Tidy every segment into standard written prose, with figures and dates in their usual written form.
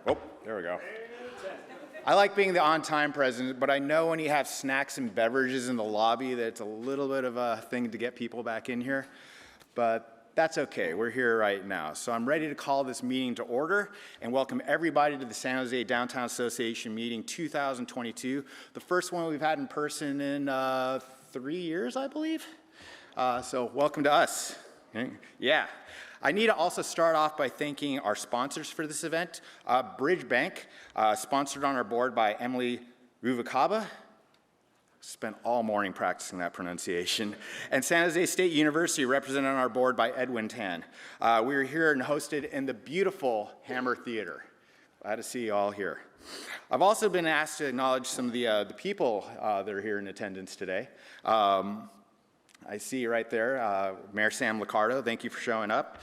Oh, there we go. I like being the on-time president, but I know when you have snacks and beverages in the lobby that it's a little bit of a thing to get people back in here, but that's okay. We're here right now. So I'm ready to call this meeting to order and welcome everybody to the San Jose Downtown Association meeting 2022, the first one we've had in person in 3 years, I believe. So welcome to us. Yeah. I need to also start off by thanking our sponsors for this event. Bridge Bank, sponsored on our board by Emily Ruvakaba. Spent all morning practicing that pronunciation. And San Jose State University, represented on our board by Edwin Tan. We were here and hosted in the beautiful Hammer Theater. Glad to see you all here. I've also been asked to acknowledge some of the people that are here in attendance today. I see you right there, Mayor Sam Liccardo, thank you for showing up.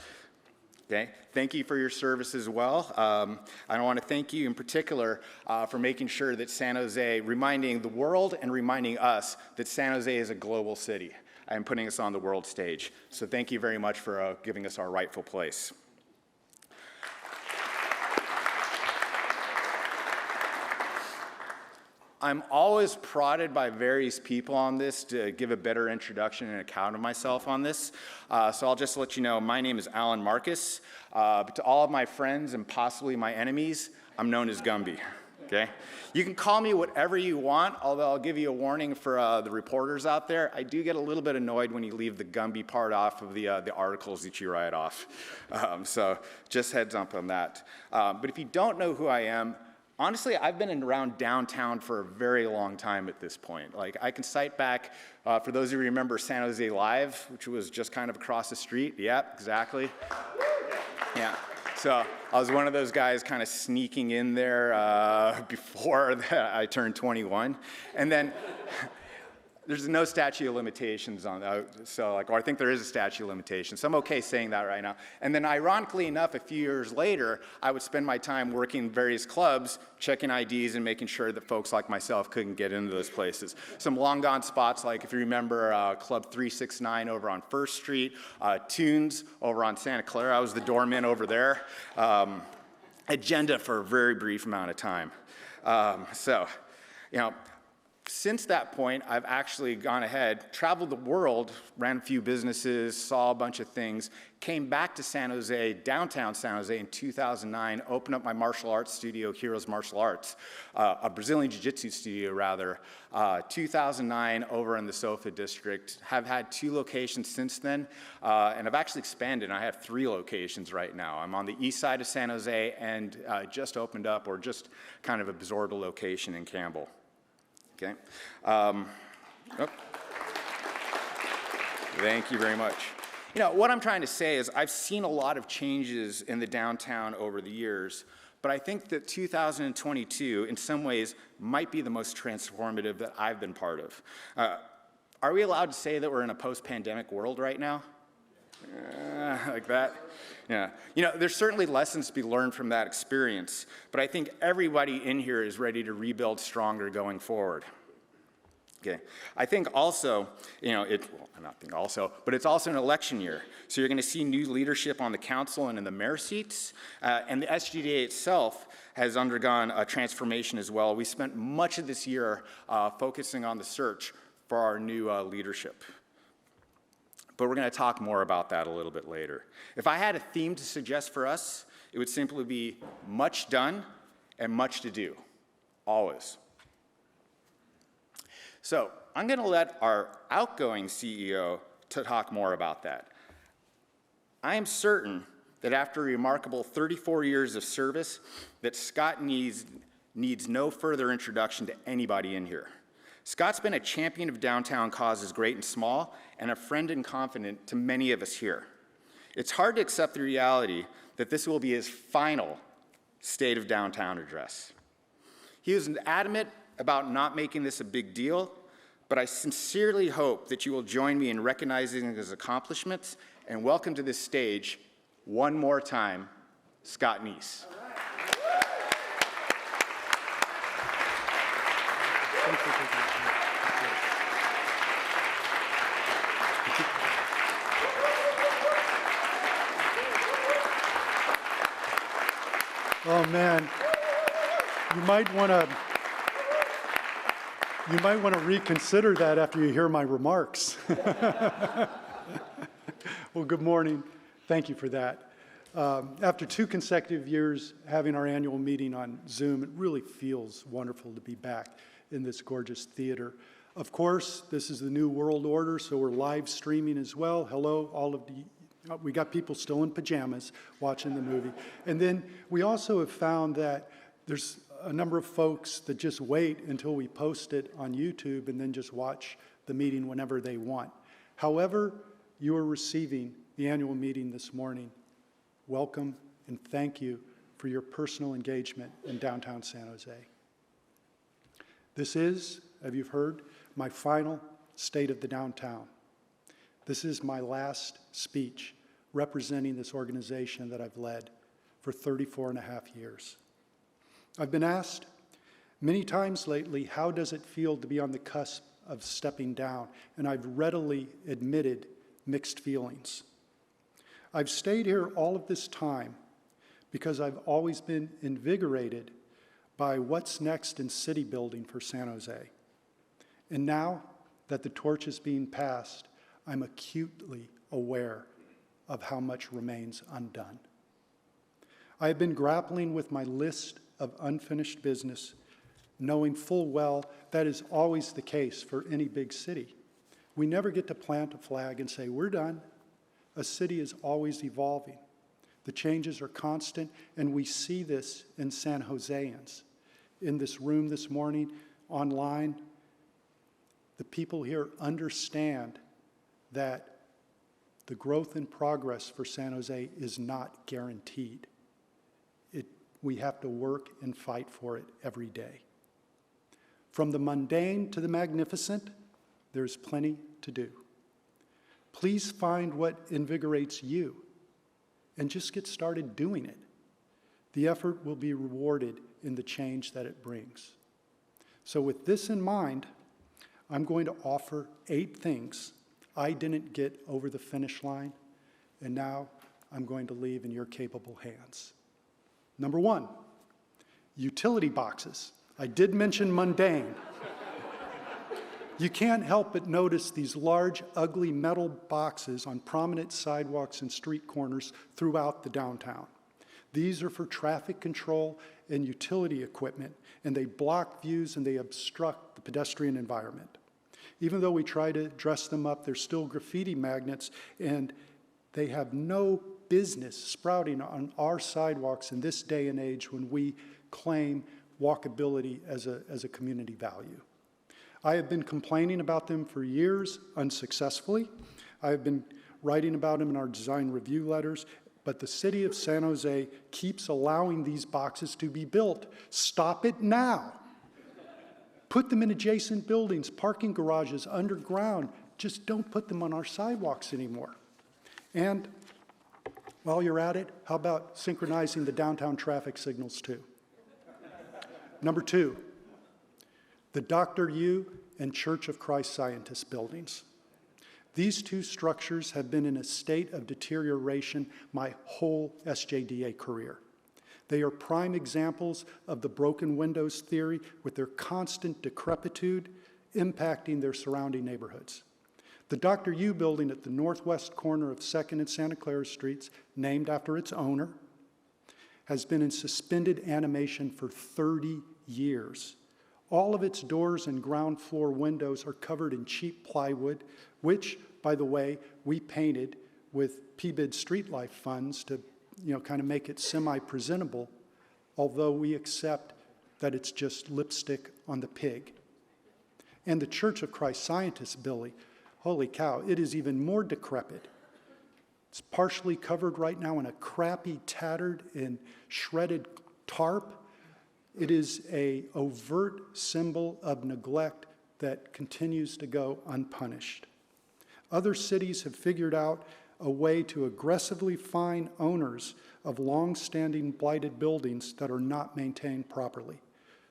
Okay, thank you for your service as well. I want to thank you in particular for making sure that San Jose, reminding the world and reminding us that San Jose is a global city and putting us on the world stage. So thank you very much for giving us our rightful place. I'm always prodded by various people on this to give a better introduction and account of myself on this. So I'll just let you know, my name is Alan Marcus. But to all of my friends and possibly my enemies, I'm known as Gumby, okay? You can call me whatever you want, although I'll give you a warning for the reporters out there. I do get a little bit annoyed when you leave the Gumby part off of the articles that you write off. So just heads up on that. But if you don't know who I am, honestly, I've been around downtown for a very long time at this point. Like, I can cite back, for those of you who remember San Jose Live, which was just kind of across the street. Yep, exactly. Yeah, so I was one of those guys kind of sneaking in there before I turned 21. And then there's no statute of limitations on that, so like, or I think there is a statute of limitations, so I'm okay saying that right now. And then ironically enough, a few years later, I would spend my time working in various clubs, checking IDs and making sure that folks like myself couldn't get into those places. Some long gone spots, like if you remember Club 369 over on First Street, Tunes over on Santa Clara, I was the doorman over there. Agenda for a very brief amount of time. So, you know, since that point, I've actually gone ahead, traveled the world, ran a few businesses, saw a bunch of things, came back to San Jose, downtown San Jose in 2009, opened up my martial arts studio, Heroes Martial Arts, a Brazilian Jiu-Jitsu studio rather, 2009 over in the SoFa district. Have had 2 locations since then, and I've actually expanded. I have 3 locations right now. I'm on the east side of San Jose and just opened up, or just kind of absorbed a location in Campbell. Okay. Thank you very much. You know, what I'm trying to say is I've seen a lot of changes in the downtown over the years, but I think that 2022, in some ways, might be the most transformative that I've been part of. Are we allowed to say that we're in a post-pandemic world right now? Like that? Yeah. You know, there's certainly lessons to be learned from that experience, but I think everybody in here is ready to rebuild stronger going forward. Okay. I think also, you know, but it's also an election year. So you're going to see new leadership on the council and in the mayor seats, and the SJDA itself has undergone a transformation as well. We spent much of this year focusing on the search for our new leadership. But we're going to talk more about that a little bit later. If I had a theme to suggest for us, it would simply be much done and much to do, always. So I'm going to let our outgoing CEO talk more about that. I am certain that after a remarkable 34 years of service, that Scott needs no further introduction to anybody in here. Scott's been a champion of downtown causes great and small, and a friend and confidant to many of us here. It's hard to accept the reality that this will be his final State of Downtown address. He was adamant about not making this a big deal, but I sincerely hope that you will join me in recognizing his accomplishments and welcome to this stage, one more time, Scott Neese. Oh man, You might want to reconsider that after you hear my remarks. Well, good morning. Thank you for that. After 2 consecutive years having our annual meeting on Zoom, it really feels wonderful to be back in this gorgeous theater. Of course, this is the new world order, so we're live streaming as well. Hello, all of the, we got people still in pajamas watching the movie. And then we also have found that there's a number of folks that just wait until we post it on YouTube and then just watch the meeting whenever they want. However, you are receiving the annual meeting this morning. Welcome and thank you for your personal engagement in downtown San Jose. This is, as you've heard, my final State of the Downtown. This is my last speech representing this organization that I've led for 34 and a half years. I've been asked many times lately, how does it feel to be on the cusp of stepping down? And I've readily admitted mixed feelings. I've stayed here all of this time because I've always been invigorated by what's next in city building for San Jose. And now that the torch is being passed, I'm acutely aware of how much remains undone. I have been grappling with my list of unfinished business, knowing full well that is always the case for any big city. We never get to plant a flag and say, we're done. A city is always evolving. The changes are constant, and we see this in San Joseans. In this room this morning, online, the people here understand that the growth and progress for San Jose is not guaranteed. We have to work and fight for it every day. From the mundane to the magnificent, there's plenty to do. Please find what invigorates you and just get started doing it. The effort will be rewarded in the change that it brings. So with this in mind, I'm going to offer 8 things I didn't get over the finish line, and now I'm going to leave in your capable hands. Number 1, utility boxes. I did mention mundane. You can't help but notice these large, ugly metal boxes on prominent sidewalks and street corners throughout the downtown. These are for traffic control and utility equipment, and they block views and they obstruct the pedestrian environment. Even though we try to dress them up, they're still graffiti magnets, and they have no business sprouting on our sidewalks in this day and age when we claim walkability as a community value. I have been complaining about them for years, unsuccessfully. I have been writing about them in our design review letters, but the city of San Jose keeps allowing these boxes to be built. Stop it now. Put them in adjacent buildings, parking garages, underground. Just don't put them on our sidewalks anymore. And while you're at it, how about synchronizing the downtown traffic signals too? Number 2, the Dr. U and Church of Christ Scientist buildings. These 2 structures have been in a state of deterioration my whole SJDA career. They are prime examples of the broken windows theory, with their constant decrepitude impacting their surrounding neighborhoods. The Dr. U building at the northwest corner of 2nd and Santa Clara Streets, named after its owner, has been in suspended animation for 30 years. All of its doors and ground floor windows are covered in cheap plywood, which, by the way, we painted with PBID street life funds to kind of make it semi-presentable, although we accept that it's just lipstick on the pig. And the Church of Christ Scientist building, holy cow, it is even more decrepit. It's partially covered right now in a crappy, tattered, and shredded tarp. It is an overt symbol of neglect that continues to go unpunished. Other cities have figured out a way to aggressively fine owners of long-standing blighted buildings that are not maintained properly.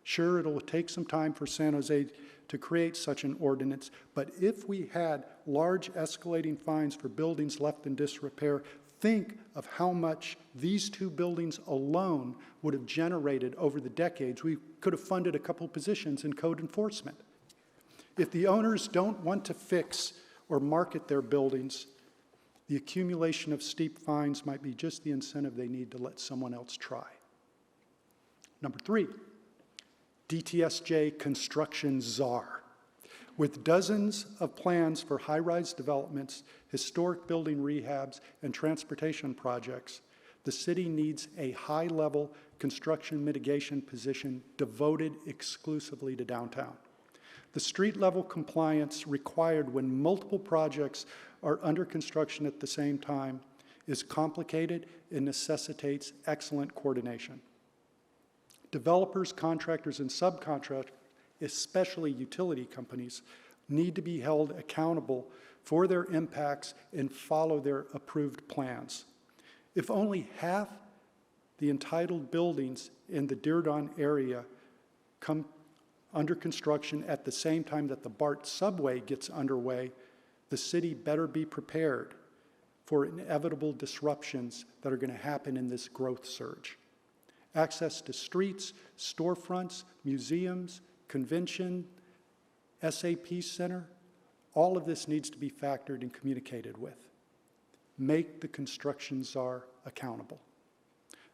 Sure, it'll take some time for San Jose to create such an ordinance, but if we had large escalating fines for buildings left in disrepair, Think of how much these two buildings alone would have generated over the decades. We could have funded a couple positions in code enforcement. If the owners don't want to fix or market their buildings, the accumulation of steep fines might be just the incentive they need to let someone else try. Number 3, DTSJ construction czar. With dozens of plans for high-rise developments, historic building rehabs, and transportation projects, the city needs a high-level construction mitigation position devoted exclusively to downtown. The street-level compliance required when multiple projects are under construction at the same time is complicated and necessitates excellent coordination. Developers, contractors, and subcontractors, especially utility companies, need to be held accountable for their impacts and follow their approved plans. If only half the entitled buildings in the Dearborn area come under construction at the same time that the BART subway gets underway, the city better be prepared for inevitable disruptions that are going to happen in this growth surge. Access to streets, storefronts, museums, convention, SAP center, all of this needs to be factored and communicated with. Make the construction czar accountable.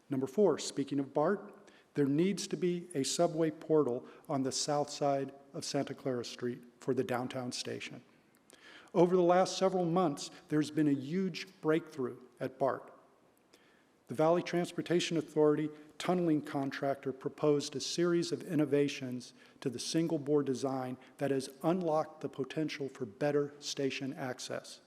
Number 4, speaking of BART, there needs to be a subway portal on the south side of Santa Clara Street for the downtown station. Over the last several months, there's been a huge breakthrough at BART. The Valley Transportation Authority tunneling contractor proposed a series of innovations to the single bore design that has unlocked the potential for better station access.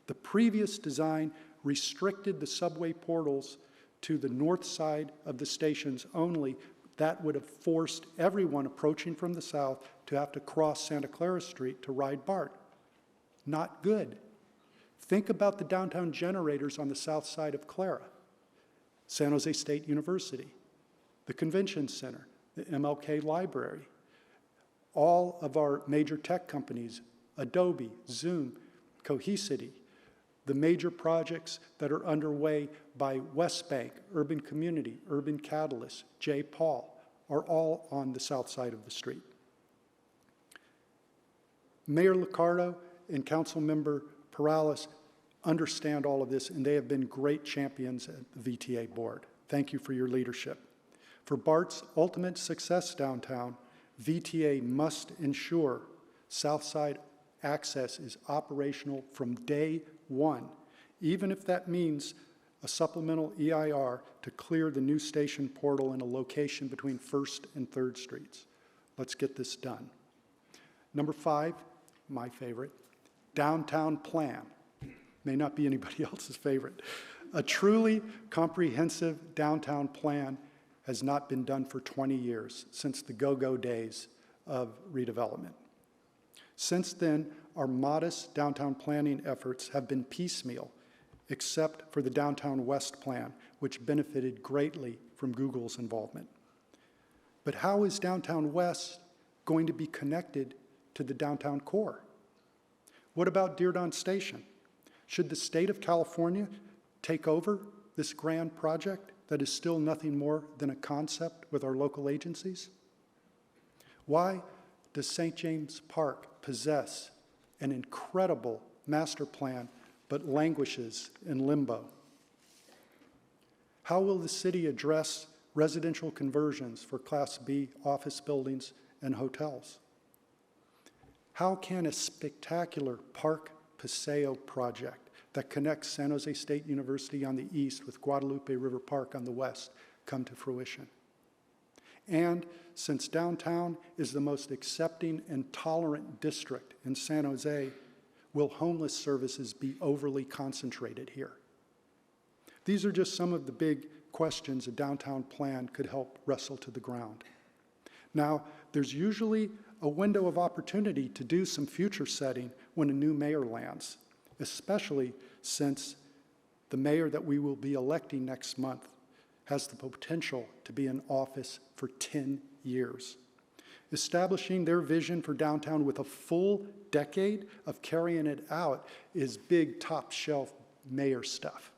The previous design restricted the subway portals to the north side of the stations only. That would have forced everyone approaching from the south to have to cross Santa Clara Street to ride BART. Not good. Think about the downtown generators on the south side of Clara. San Jose State University, the Convention Center, the MLK Library, all of our major tech companies, Adobe, Zoom, Cohesity, the major projects that are underway by West Bank, Urban Community, Urban Catalyst, J. Paul, are all on the south side of the street. Mayor Liccardo and Councilmember Perales understand all of this, and they have been great champions at the VTA board. Thank you for your leadership. For BART's ultimate success downtown, VTA must ensure Southside access is operational from day one, even if that means a supplemental EIR to clear the new station portal in a location between 1st and 3rd Streets. Let's get this done. Number 5, my favorite, downtown plan. May not be anybody else's favorite. A truly comprehensive downtown plan has not been done for 20 years, since the go-go days of redevelopment. Since then, our modest downtown planning efforts have been piecemeal, except for the Downtown West plan, which benefited greatly from Google's involvement. But how is Downtown West going to be connected to the downtown core? What about Dearborn Station? Should the state of California take over this grand project that is still nothing more than a concept with our local agencies? Why does St. James Park possess an incredible master plan but languishes in limbo? How will the city address residential conversions for Class B office buildings and hotels? How can a spectacular Park Paseo project that connects San Jose State University on the east with Guadalupe River Park on the west come to fruition? And since downtown is the most accepting and tolerant district in San Jose, will homeless services be overly concentrated here? These are just some of the big questions a downtown plan could help wrestle to the ground. Now, there's usually a window of opportunity to do some future setting when a new mayor lands, especially since the mayor that we will be electing next month has the potential to be in office for 10 years. Establishing their vision for downtown with a full decade of carrying it out is big top shelf mayor stuff.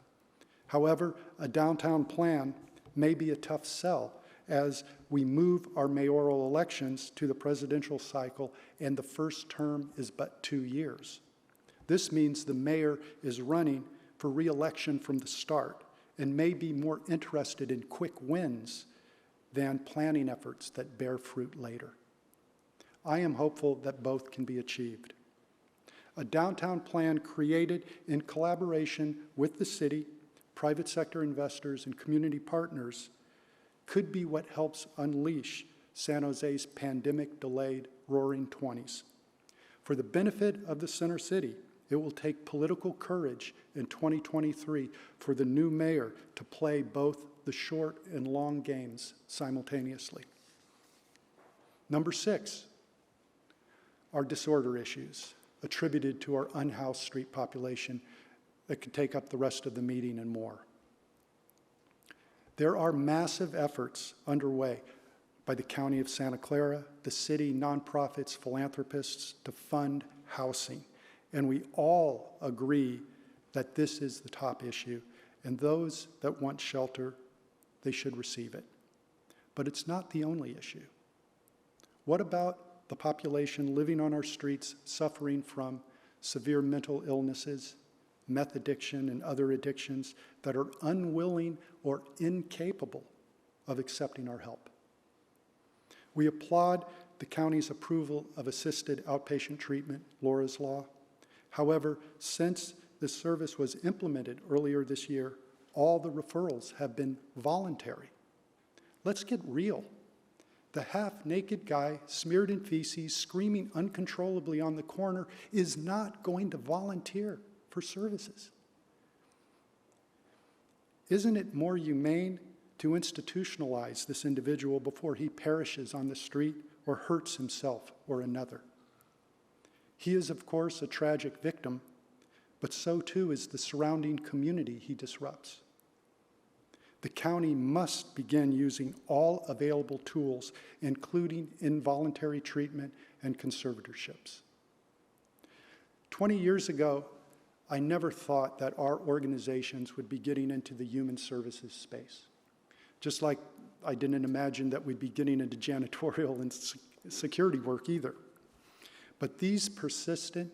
However, a downtown plan may be a tough sell as we move our mayoral elections to the presidential cycle and the first term is but 2 years. This means the mayor is running for re-election from the start and may be more interested in quick wins than planning efforts that bear fruit later. I am hopeful that both can be achieved. A downtown plan created in collaboration with the city, private sector investors, and community partners could be what helps unleash San Jose's pandemic-delayed roaring 20s. For the benefit of the Center City, it will take political courage in 2023 for the new mayor to play both the short and long games simultaneously. Number 6, are disorder issues attributed to our unhoused street population that could take up the rest of the meeting and more. There are massive efforts underway by the County of Santa Clara, the city, nonprofits, philanthropists to fund housing. And we all agree that this is the top issue, and those that want shelter, they should receive it. But it's not the only issue. What about the population living on our streets suffering from severe mental illnesses, meth addiction, and other addictions that are unwilling or incapable of accepting our help? We applaud the county's approval of assisted outpatient treatment, Laura's Law. However, since this service was implemented earlier this year, all the referrals have been voluntary. Let's get real. The half-naked guy smeared in feces, screaming uncontrollably on the corner is not going to volunteer for services. Isn't it more humane to institutionalize this individual before he perishes on the street or hurts himself or another? He is, of course, a tragic victim, but so too is the surrounding community he disrupts. The county must begin using all available tools, including involuntary treatment and conservatorships. 20 years ago, I never thought that our organizations would be getting into the human services space. Just like I didn't imagine that we'd be getting into janitorial and security work either. But these persistent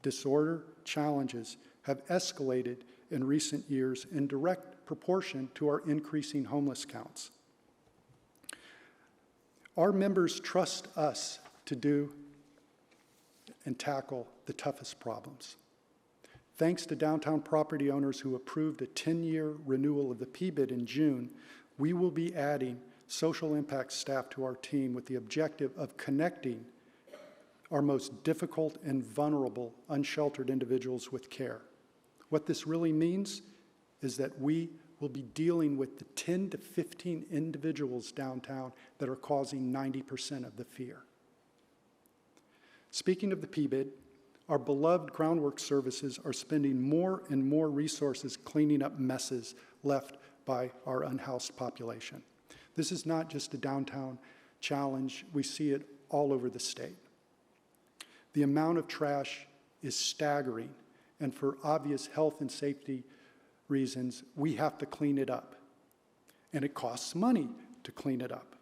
disorder challenges have escalated in recent years in direct proportion to our increasing homeless counts. Our members trust us to do and tackle the toughest problems. Thanks to downtown property owners who approved a 10-year renewal of the PBID in June, we will be adding social impact staff to our team with the objective of connecting our most difficult and vulnerable unsheltered individuals with care. What this really means is that we will be dealing with the 10 to 15 individuals downtown that are causing 90% of the fear. Speaking of the PBID, our beloved groundwork services are spending more and more resources cleaning up messes left by our unhoused population. This is not just a downtown challenge. We see it all over the state. The amount of trash is staggering, and for obvious health and safety reasons, we have to clean it up. And it costs money to clean it up.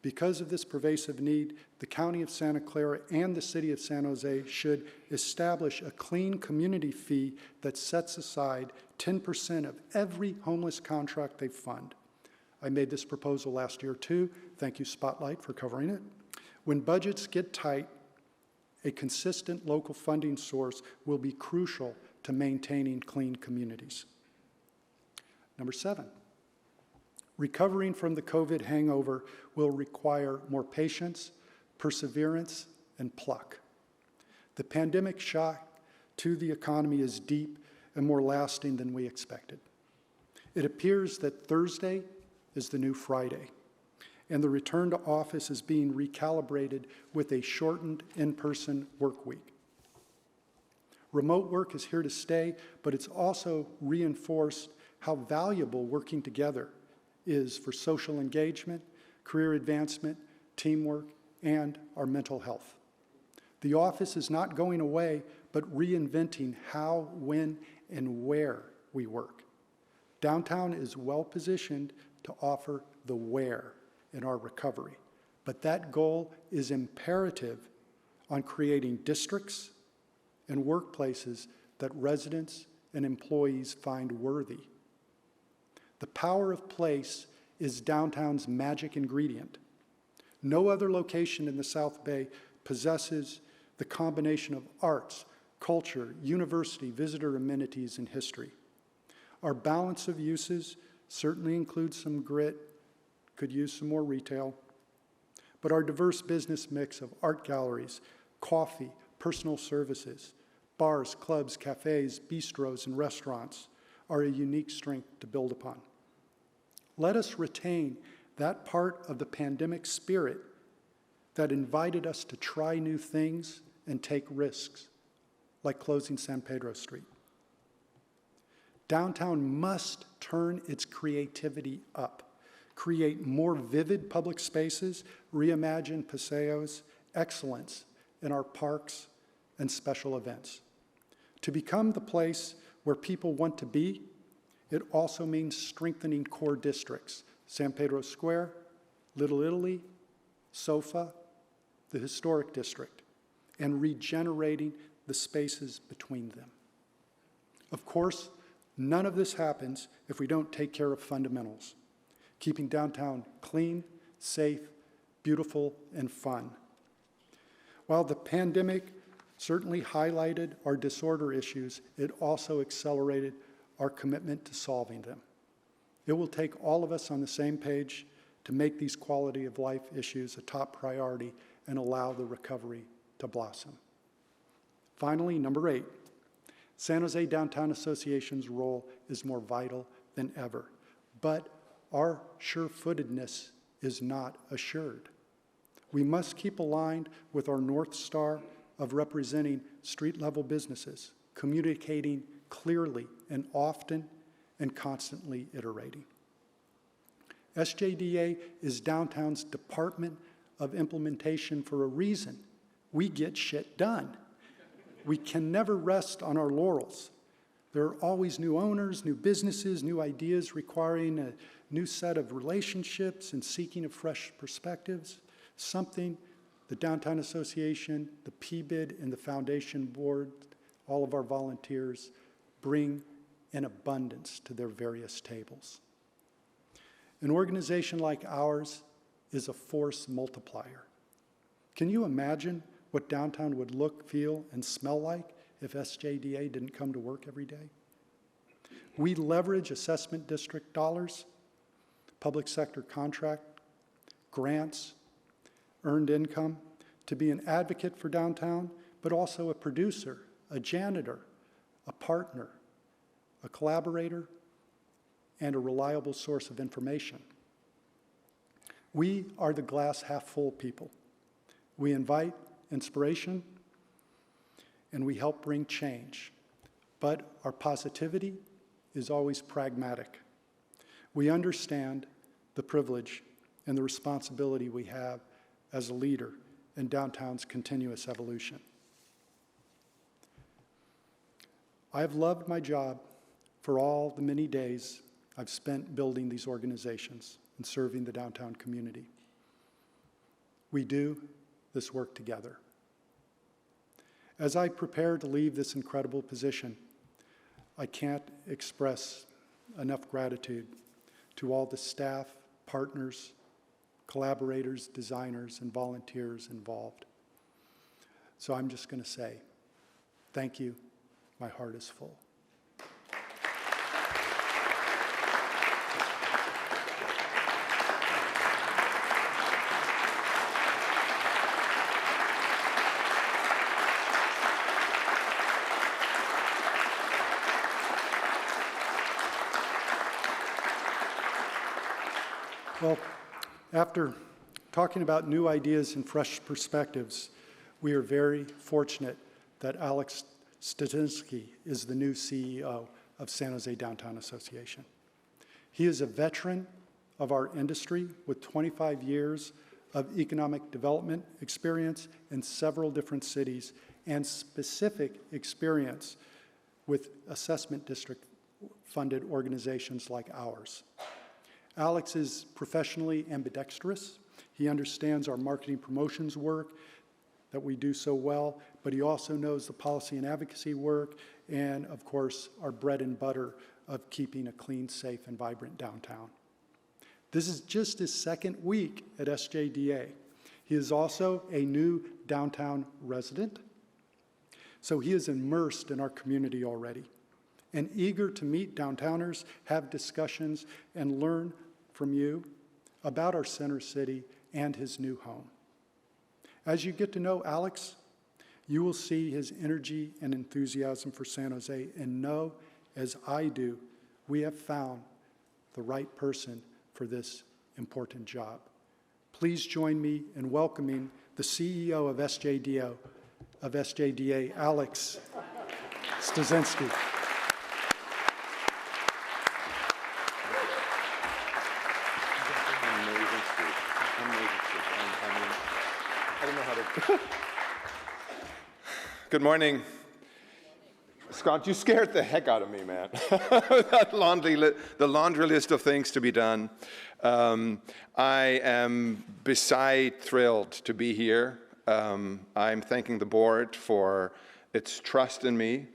Because of this pervasive need, the County of Santa Clara and the City of San Jose should establish a clean community fee that sets aside 10% of every homeless contract they fund. I made this proposal last year too. Thank you, Spotlight, for covering it. When budgets get tight, a consistent local funding source will be crucial to maintaining clean communities. Number 7, recovering from the COVID hangover will require more patience, perseverance, and pluck. The pandemic shock to the economy is deep and more lasting than we expected. It appears that Thursday is the new Friday, and the return to office is being recalibrated with a shortened in-person work week. Remote work is here to stay, but it's also reinforced how valuable working together is for social engagement, career advancement, teamwork, and our mental health. The office is not going away, but reinventing how, when, and where we work. Downtown is well positioned to offer the where in our recovery, but that goal is imperative on creating districts and workplaces that residents and employees find worthy. The power of place is downtown's magic ingredient. No other location in the South Bay possesses the combination of arts, culture, university, visitor amenities, and history. Our balance of uses certainly includes some grit, could use some more retail, but our diverse business mix of art galleries, coffee, personal services, bars, clubs, cafes, bistros, and restaurants are a unique strength to build upon. Let us retain that part of the pandemic spirit that invited us to try new things and take risks, like closing San Pedro Street. Downtown must turn its creativity up, create more vivid public spaces, reimagine paseos, excellence in our parks and special events. To become the place where people want to be, it also means strengthening core districts, San Pedro Square, Little Italy, SOFA, the historic district, and regenerating the spaces between them. Of course, none of this happens if we don't take care of fundamentals, keeping downtown clean, safe, beautiful, and fun. While the pandemic certainly highlighted our disorder issues, it also accelerated our commitment to solving them. It will take all of us on the same page to make these quality of life issues a top priority and allow the recovery to blossom. Finally, number 8, San Jose Downtown Association's role is more vital than ever, but our sure-footedness is not assured. We must keep aligned with our North Star of representing street-level businesses, communicating clearly and often, and constantly iterating. SJDA is downtown's Department of Implementation for a reason. We get shit done. We can never rest on our laurels. There are always new owners, new businesses, new ideas requiring a new set of relationships and seeking of fresh perspectives, something the Downtown Association, the PBID, and the Foundation Board, all of our volunteers, bring in abundance to their various tables. An organization like ours is a force multiplier. Can you imagine what downtown would look, feel, and smell like if SJDA didn't come to work every day? We leverage assessment district dollars, public sector contract, grants, earned income to be an advocate for downtown, but also a producer, a janitor, a partner, a collaborator, and a reliable source of information. We are the glass half full people. We invite inspiration, and we help bring change. But our positivity is always pragmatic. We understand the privilege and the responsibility we have as a leader in downtown's continuous evolution. I have loved my job for all the many days I've spent building these organizations and serving the downtown community. We do this work together. As I prepare to leave this incredible position, I can't express enough gratitude to all the staff, partners, collaborators, designers, and volunteers involved. So I'm just going to say, thank you. My heart is full. Well, after talking about new ideas and fresh perspectives, we are very fortunate that Alex Statinsky is the new CEO of San Jose Downtown Association. He is a veteran of our industry with 25 years of economic development experience in several different cities and specific experience with assessment district funded organizations like ours. Alex is professionally ambidextrous. He understands our marketing promotions work that we do so well, but he also knows the policy and advocacy work and, of course, our bread and butter of keeping a clean, safe, and vibrant downtown. This is just his second week at SJDA. He is also a new downtown resident, so he is immersed in our community already and eager to meet downtowners, have discussions, and learn from you about our center city and his new home. As you get to know Alex, you will see his energy and enthusiasm for San Jose and know, as I do, we have found the right person for this important job. Please join me in welcoming the CEO of SJDA, Alex Stasinski. Good morning. Scott, you scared the heck out of me, man. That the laundry list of things to be done. I am beside thrilled to be here. I'm thanking the board for its trust in me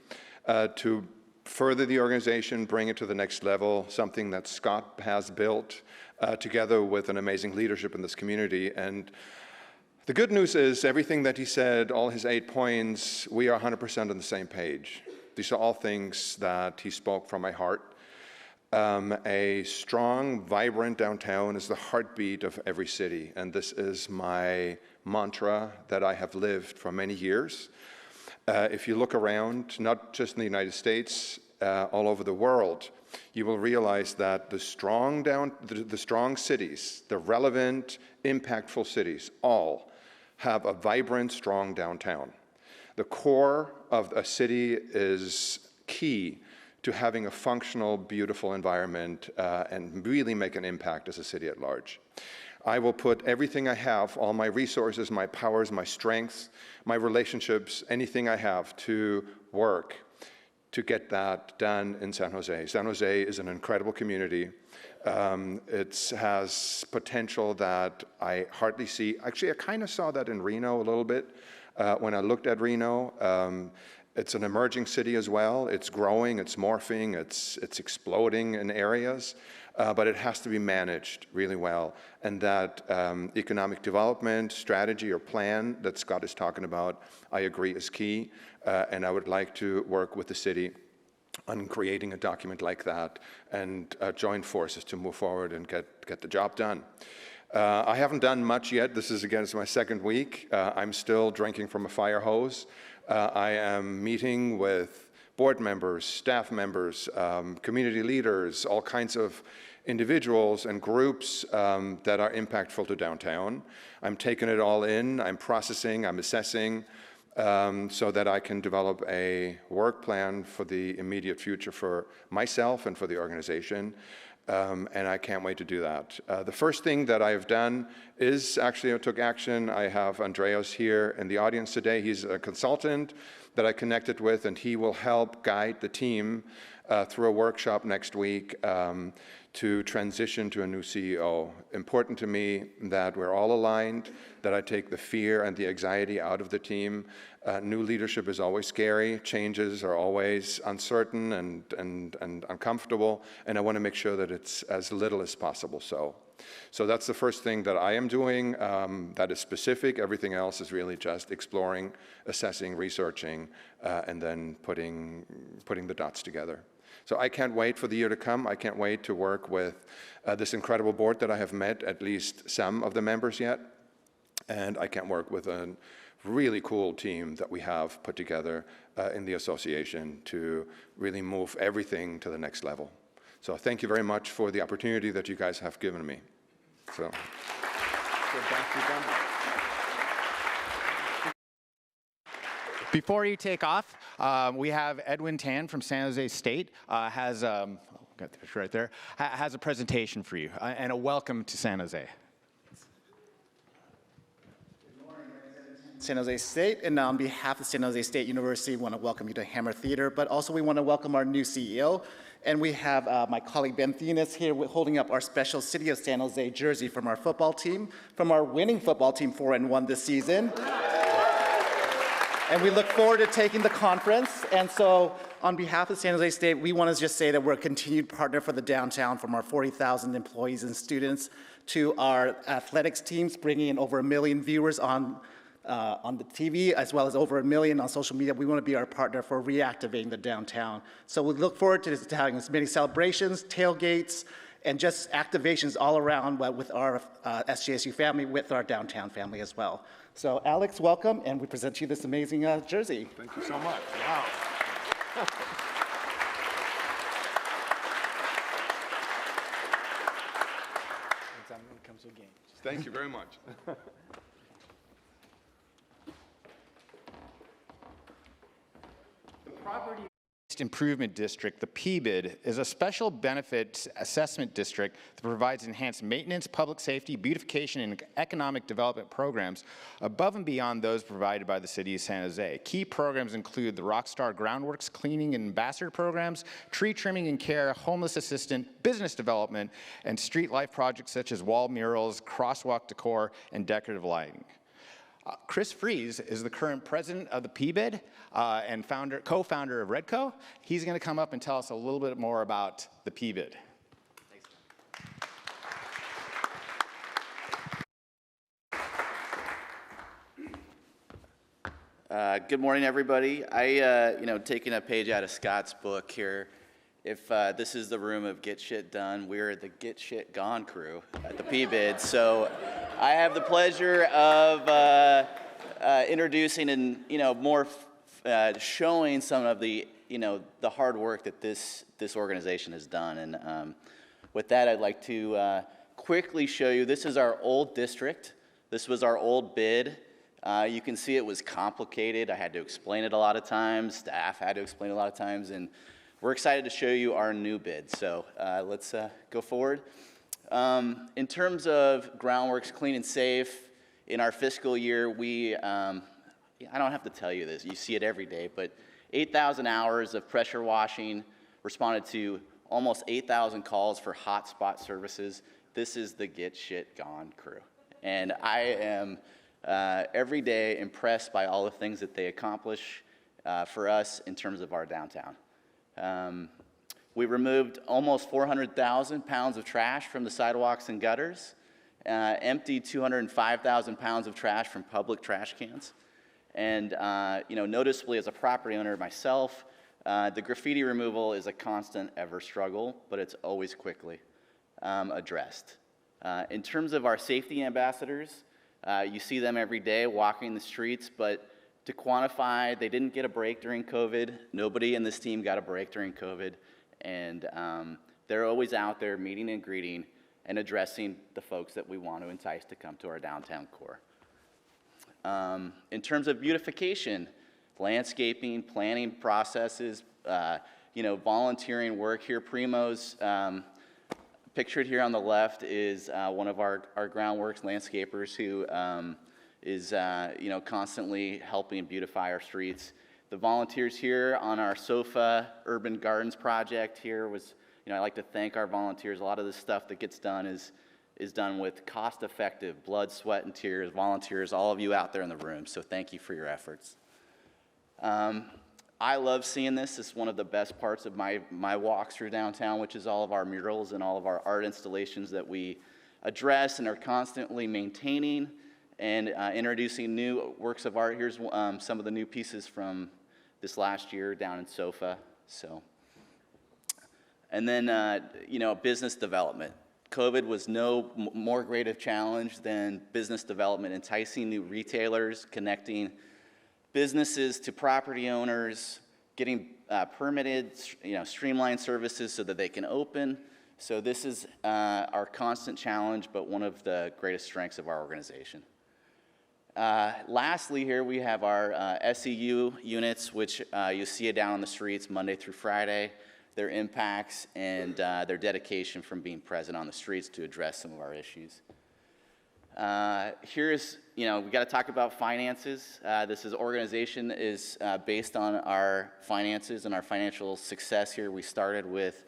to further the organization, bring it to the next level, something that Scott has built together with an amazing leadership in this community. And the good news is everything that he said, all his 8 points, we are 100% on the same page. These are all things that he spoke from my heart. A strong, vibrant downtown is the heartbeat of every city, and this is my mantra that I have lived for many years. If you look around, not just in the United States, all over the world, you will realize that the strong cities, the relevant, impactful cities, all have a vibrant, strong downtown. The core of a city is key to having a functional, beautiful environment and really make an impact as a city at large. I will put everything I have, all my resources, my powers, my strengths, my relationships, anything I have to work to get that done in San Jose. San Jose is an incredible community. It has potential that I hardly see. Actually, I kind of saw that in Reno a little bit when I looked at Reno. It's an emerging city as well. It's growing, it's morphing, it's exploding in areas, but it has to be managed really well. And that economic development strategy or plan that Scott is talking about, I agree is key. And I would like to work with the city on creating a document like that and join forces to move forward and get the job done. I haven't done much yet. This is, again, it's my second week. I'm still drinking from a fire hose. I am meeting with board members, staff members, community leaders, all kinds of individuals and groups that are impactful to downtown. I'm taking it all in. I'm processing, I'm assessing, so that I can develop a work plan for the immediate future for myself and for the organization. And I can't wait to do that. The first thing that I've done is actually I took action. I have Andreas here in the audience today. He's a consultant that I connected with, and he will help guide the team through a workshop next week to transition to a new CEO. Important to me that we're all aligned, that I take the fear and the anxiety out of the team. New leadership is always scary. Changes are always uncertain and uncomfortable, and I want to make sure that it's as little as possible So that's the first thing that I am doing that is specific. Everything else is really just exploring, assessing, researching, and then putting the dots together. So I can't wait for the year to come. I can't wait to work with this incredible board that I have met, at least some of the members yet. And I can't work with a really cool team that we have put together in the association to really move everything to the next level. So thank you very much for the opportunity that you guys have given me. So back to Denver. Before you take off, we have Edwin Tan from San Jose State has got this right there, has a presentation for you and a welcome to San Jose. San Jose State, and on behalf of San Jose State University, we want to welcome you to Hammer Theater, but also we want to welcome our new CEO, and we have my colleague Ben Thenis here holding up our special City of San Jose jersey from our football team, from our winning football team 4-1 this season. And we look forward to taking the conference. And so on behalf of San Jose State, we want to just say that we're a continued partner for the downtown, from our 40,000 employees and students to our athletics teams, bringing in over 1 million viewers on the TV, as well as over 1 million on social media. We want to be our partner for reactivating the downtown. So we look forward to having as many celebrations, tailgates, and just activations all around with our SJSU family, with our downtown family as well. So Alex, welcome, and we present to you this amazing jersey. Thank you so much. Wow. Thank you very much. The Property Improvement District, the PBID, is a special benefit assessment district that provides enhanced maintenance, public safety, beautification, and economic development programs above and beyond those provided by the City of San Jose. Key programs include the Rockstar Groundworks Cleaning and Ambassador programs, tree trimming and care, homeless assistant, business development, and street life projects such as wall murals, crosswalk decor, and decorative lighting. Chris Fries is the current president of the PBID and co-founder of Redco. He's going to come up and tell us a little bit more about the PBID. Good morning, everybody. Taking a page out of Scott's book here, if this is the room of Get Shit Done, we're the Get Shit Gone crew at the PBID. So I have the pleasure of introducing and, more showing some of the, the hard work that this organization has done. And with that, I'd like to quickly show you, this is our old district. This was our old bid. You can see it was complicated. I had to explain it a lot of times. Staff had to explain it a lot of times. And we're excited to show you our new bid. So let's go forward. In terms of groundworks, clean and safe, in our fiscal year, we, I don't have to tell you this, you see it every day, but 8,000 hours of pressure washing, responded to almost 8,000 calls for hotspot services. This is the Get Shit Gone crew. And I am every day impressed by all the things that they accomplish for us in terms of our downtown. We removed almost 400,000 pounds of trash from the sidewalks and gutters, emptied 205,000 pounds of trash from public trash cans. And, noticeably as a property owner myself, the graffiti removal is a constant ever struggle, but it's always quickly addressed. In terms of our safety ambassadors, you see them every day walking the streets, but to quantify, they didn't get a break during COVID. Nobody in this team got a break during COVID. And they're always out there meeting and greeting and addressing the folks that we want to entice to come to our downtown core. In terms of beautification, landscaping, planning processes, volunteering work here. Primo's pictured here on the left is one of our groundworks landscapers who is constantly helping beautify our streets. The volunteers here on our SOFA Urban Gardens project here was, I like to thank our volunteers. A lot of the stuff that gets done is done with cost-effective blood, sweat, and tears. Volunteers, all of you out there in the room, so thank you for your efforts. I love seeing this. It's one of the best parts of my walks through downtown, which is all of our murals and all of our art installations that we address and are constantly maintaining and introducing new works of art. Here's some of the new pieces from this last year down in SOFA. And then, business development. COVID was no more great a challenge than business development, enticing new retailers, connecting businesses to property owners, getting permitted, streamlined services so that they can open. So this is our constant challenge, but one of the greatest strengths of our organization. Lastly, here we have our SEU units, which you see it down on the streets Monday through Friday, their impacts and their dedication from being present on the streets to address some of our issues. Here's, we got to talk about finances. This organization is based on our finances and our financial success here. We started with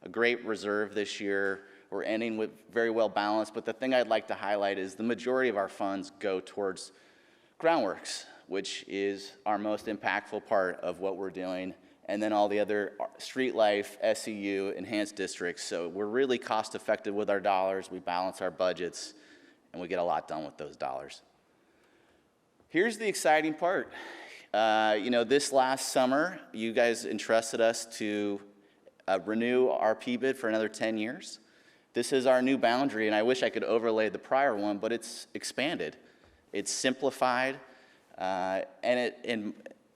a great reserve this year. We're ending with very well balanced, but the thing I'd like to highlight is the majority of our funds go towards groundworks, which is our most impactful part of what we're doing, and then all the other street life, SEU, enhanced districts. So we're really cost effective with our dollars. We balance our budgets, and we get a lot done with those dollars. Here's the exciting part. This last summer, you guys entrusted us to renew our PBID for another 10 years. This is our new boundary, and I wish I could overlay the prior one, but it's expanded. It's simplified, and it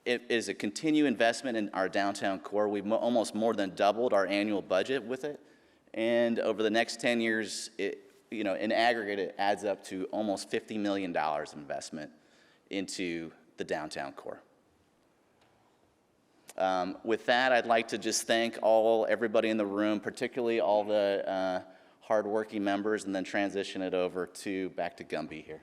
is a continued investment in our downtown core. We've almost more than doubled our annual budget with it, and over the next 10 years, in aggregate, it adds up to almost $50 million investment into the downtown core. With that, I'd like to just thank everybody in the room, particularly all the hardworking members, and then transition it over back to Gumby here.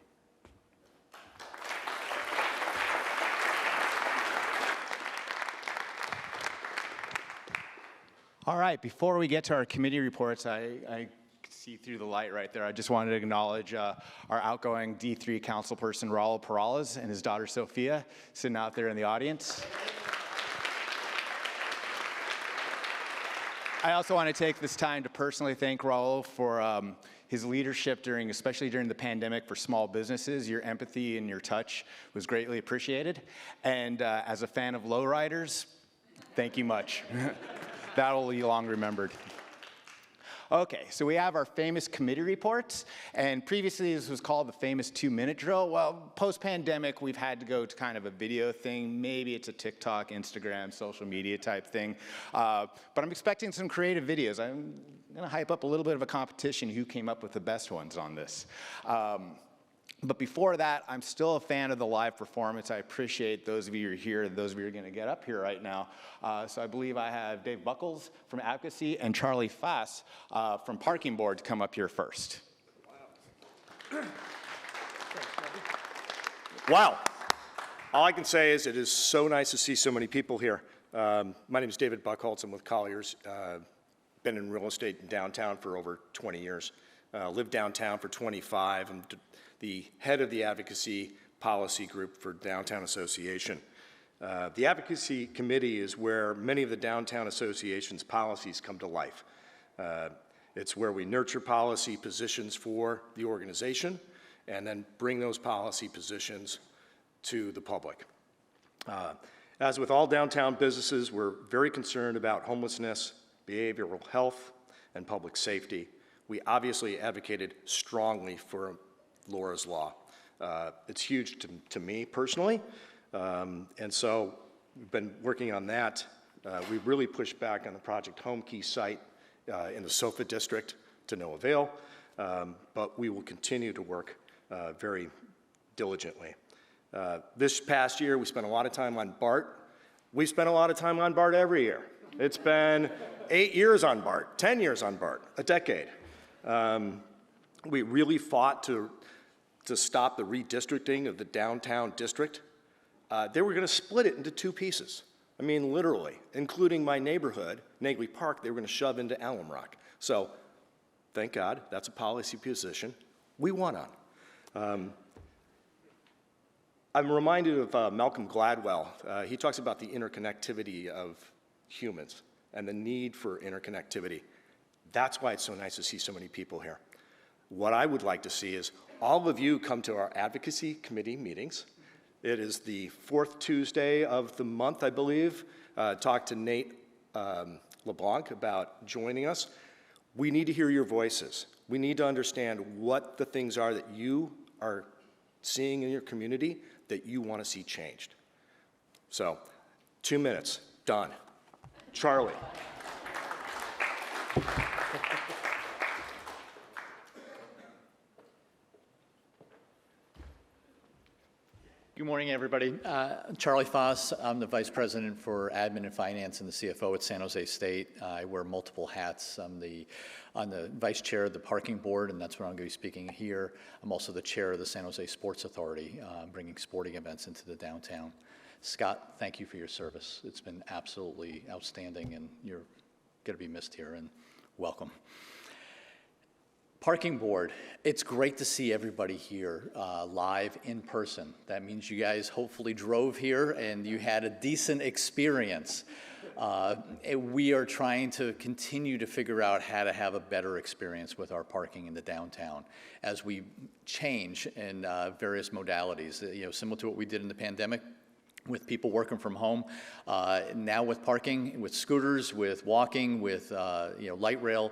All right, before we get to our committee reports, I see through the light right there. I just wanted to acknowledge our outgoing D3 councilperson, Raul Perales, and his daughter, Sophia, sitting out there in the audience. I also want to take this time to personally thank Raul for his leadership especially during the pandemic for small businesses. Your empathy and your touch was greatly appreciated. And as a fan of lowriders, thank you much. That will be long remembered. Okay, so we have our famous committee reports, and previously this was called the famous 2-minute drill. Well, post-pandemic, we've had to go to kind of a video thing. Maybe it's a TikTok, Instagram, social media type thing. But I'm expecting some creative videos. I'm gonna hype up a little bit of a competition who came up with the best ones on this. But before that, I'm still a fan of the live performance. I appreciate those of you who are here and those of you who are going to get up here right now. So I believe I have Dave Buckles from Advocacy and Charlie Fass from Parking Board to come up here first. Wow. All I can say is it is so nice to see so many people here. My name is David Buckholz. I'm with Colliers. Been in real estate in downtown for over 20 years. Lived downtown for 25. I'm the head of the Advocacy Policy Group for Downtown Association. The Advocacy Committee is where many of the Downtown Association's policies come to life. It's where we nurture policy positions for the organization and then bring those policy positions to the public. As with all downtown businesses, we're very concerned about homelessness, behavioral health, and public safety. We obviously advocated strongly for Laura's Law. It's huge to me personally, and so we've been working on that. We really pushed back on the Project Home Key site in the SOFA district to no avail, but we will continue to work very diligently. This past year, we spent a lot of time on BART. We spent a lot of time on BART every year. It's been 8 years on BART, 10 years on BART, a decade. We really fought to stop the redistricting of the downtown district. They were going to split it into 2 pieces. I mean, literally, including my neighborhood, Nagley Park, they were going to shove into Alum Rock. So, thank God, that's a policy position we won on. I'm reminded of Malcolm Gladwell. He talks about the interconnectivity of humans and the need for interconnectivity. That's why it's so nice to see so many people here. What I would like to see is all of you come to our advocacy committee meetings. It is the 4th Tuesday of the month, I believe. Talk to Nate LeBlanc about joining us. We need to hear your voices. We need to understand what the things are that you are seeing in your community that you want to see changed. So, 2 minutes, done. Charlie. Good morning, everybody. Charlie Foss. I'm the Vice President for Admin and Finance and the CFO at San Jose State. I wear multiple hats. I'm the Vice Chair of the Parking Board, and that's what I'm going to be speaking here. I'm also the Chair of the San Jose Sports Authority, bringing sporting events into the downtown. Scott, thank you for your service. It's been absolutely outstanding, and you're going to be missed here, and welcome. Parking Board, it's great to see everybody here live in person. That means you guys hopefully drove here and you had a decent experience. We are trying to continue to figure out how to have a better experience with our parking in the downtown as we change in various modalities. Similar to what we did in the pandemic with people working from home. Now with parking, with scooters, with walking, with light rail,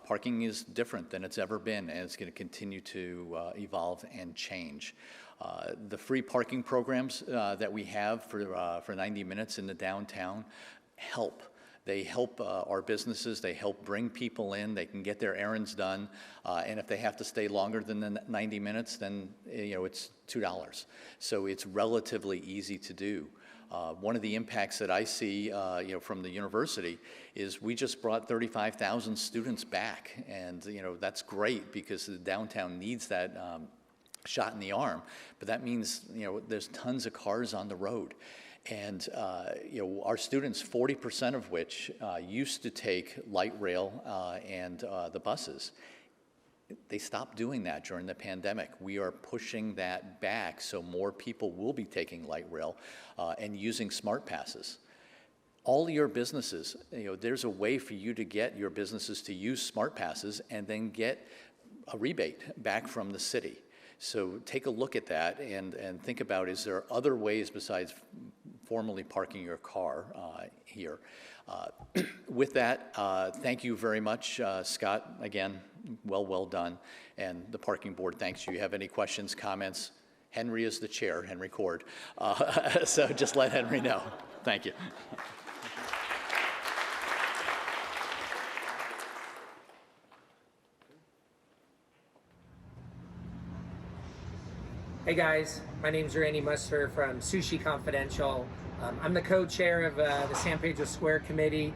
parking is different than it's ever been, and it's going to continue to evolve and change. The free parking programs that we have for 90 minutes in the downtown help. They help our businesses, they help bring people in, they can get their errands done, and if they have to stay longer than the 90 minutes, then it's $2. So it's relatively easy to do. One of the impacts that I see from the university is we just brought 35,000 students back, and that's great because the downtown needs that shot in the arm, but that means there's tons of cars on the road. And our students, 40% of which used to take light rail and the buses, they stopped doing that during the pandemic. We are pushing that back so more people will be taking light rail and using smart passes. All your businesses, there's a way for you to get your businesses to use smart passes and then get a rebate back from the city. So take a look at that and think about, is there other ways besides formally parking your car here? With that, thank you very much, Scott. Again, well done. And the Parking Board thanks you. You have any questions, comments? Henry is the chair, Henry Cord. So just let Henry know. Thank you. Hey guys, my name is Randy Muster from Sushi Confidential. I'm the co-chair of the San Pedro Square Committee,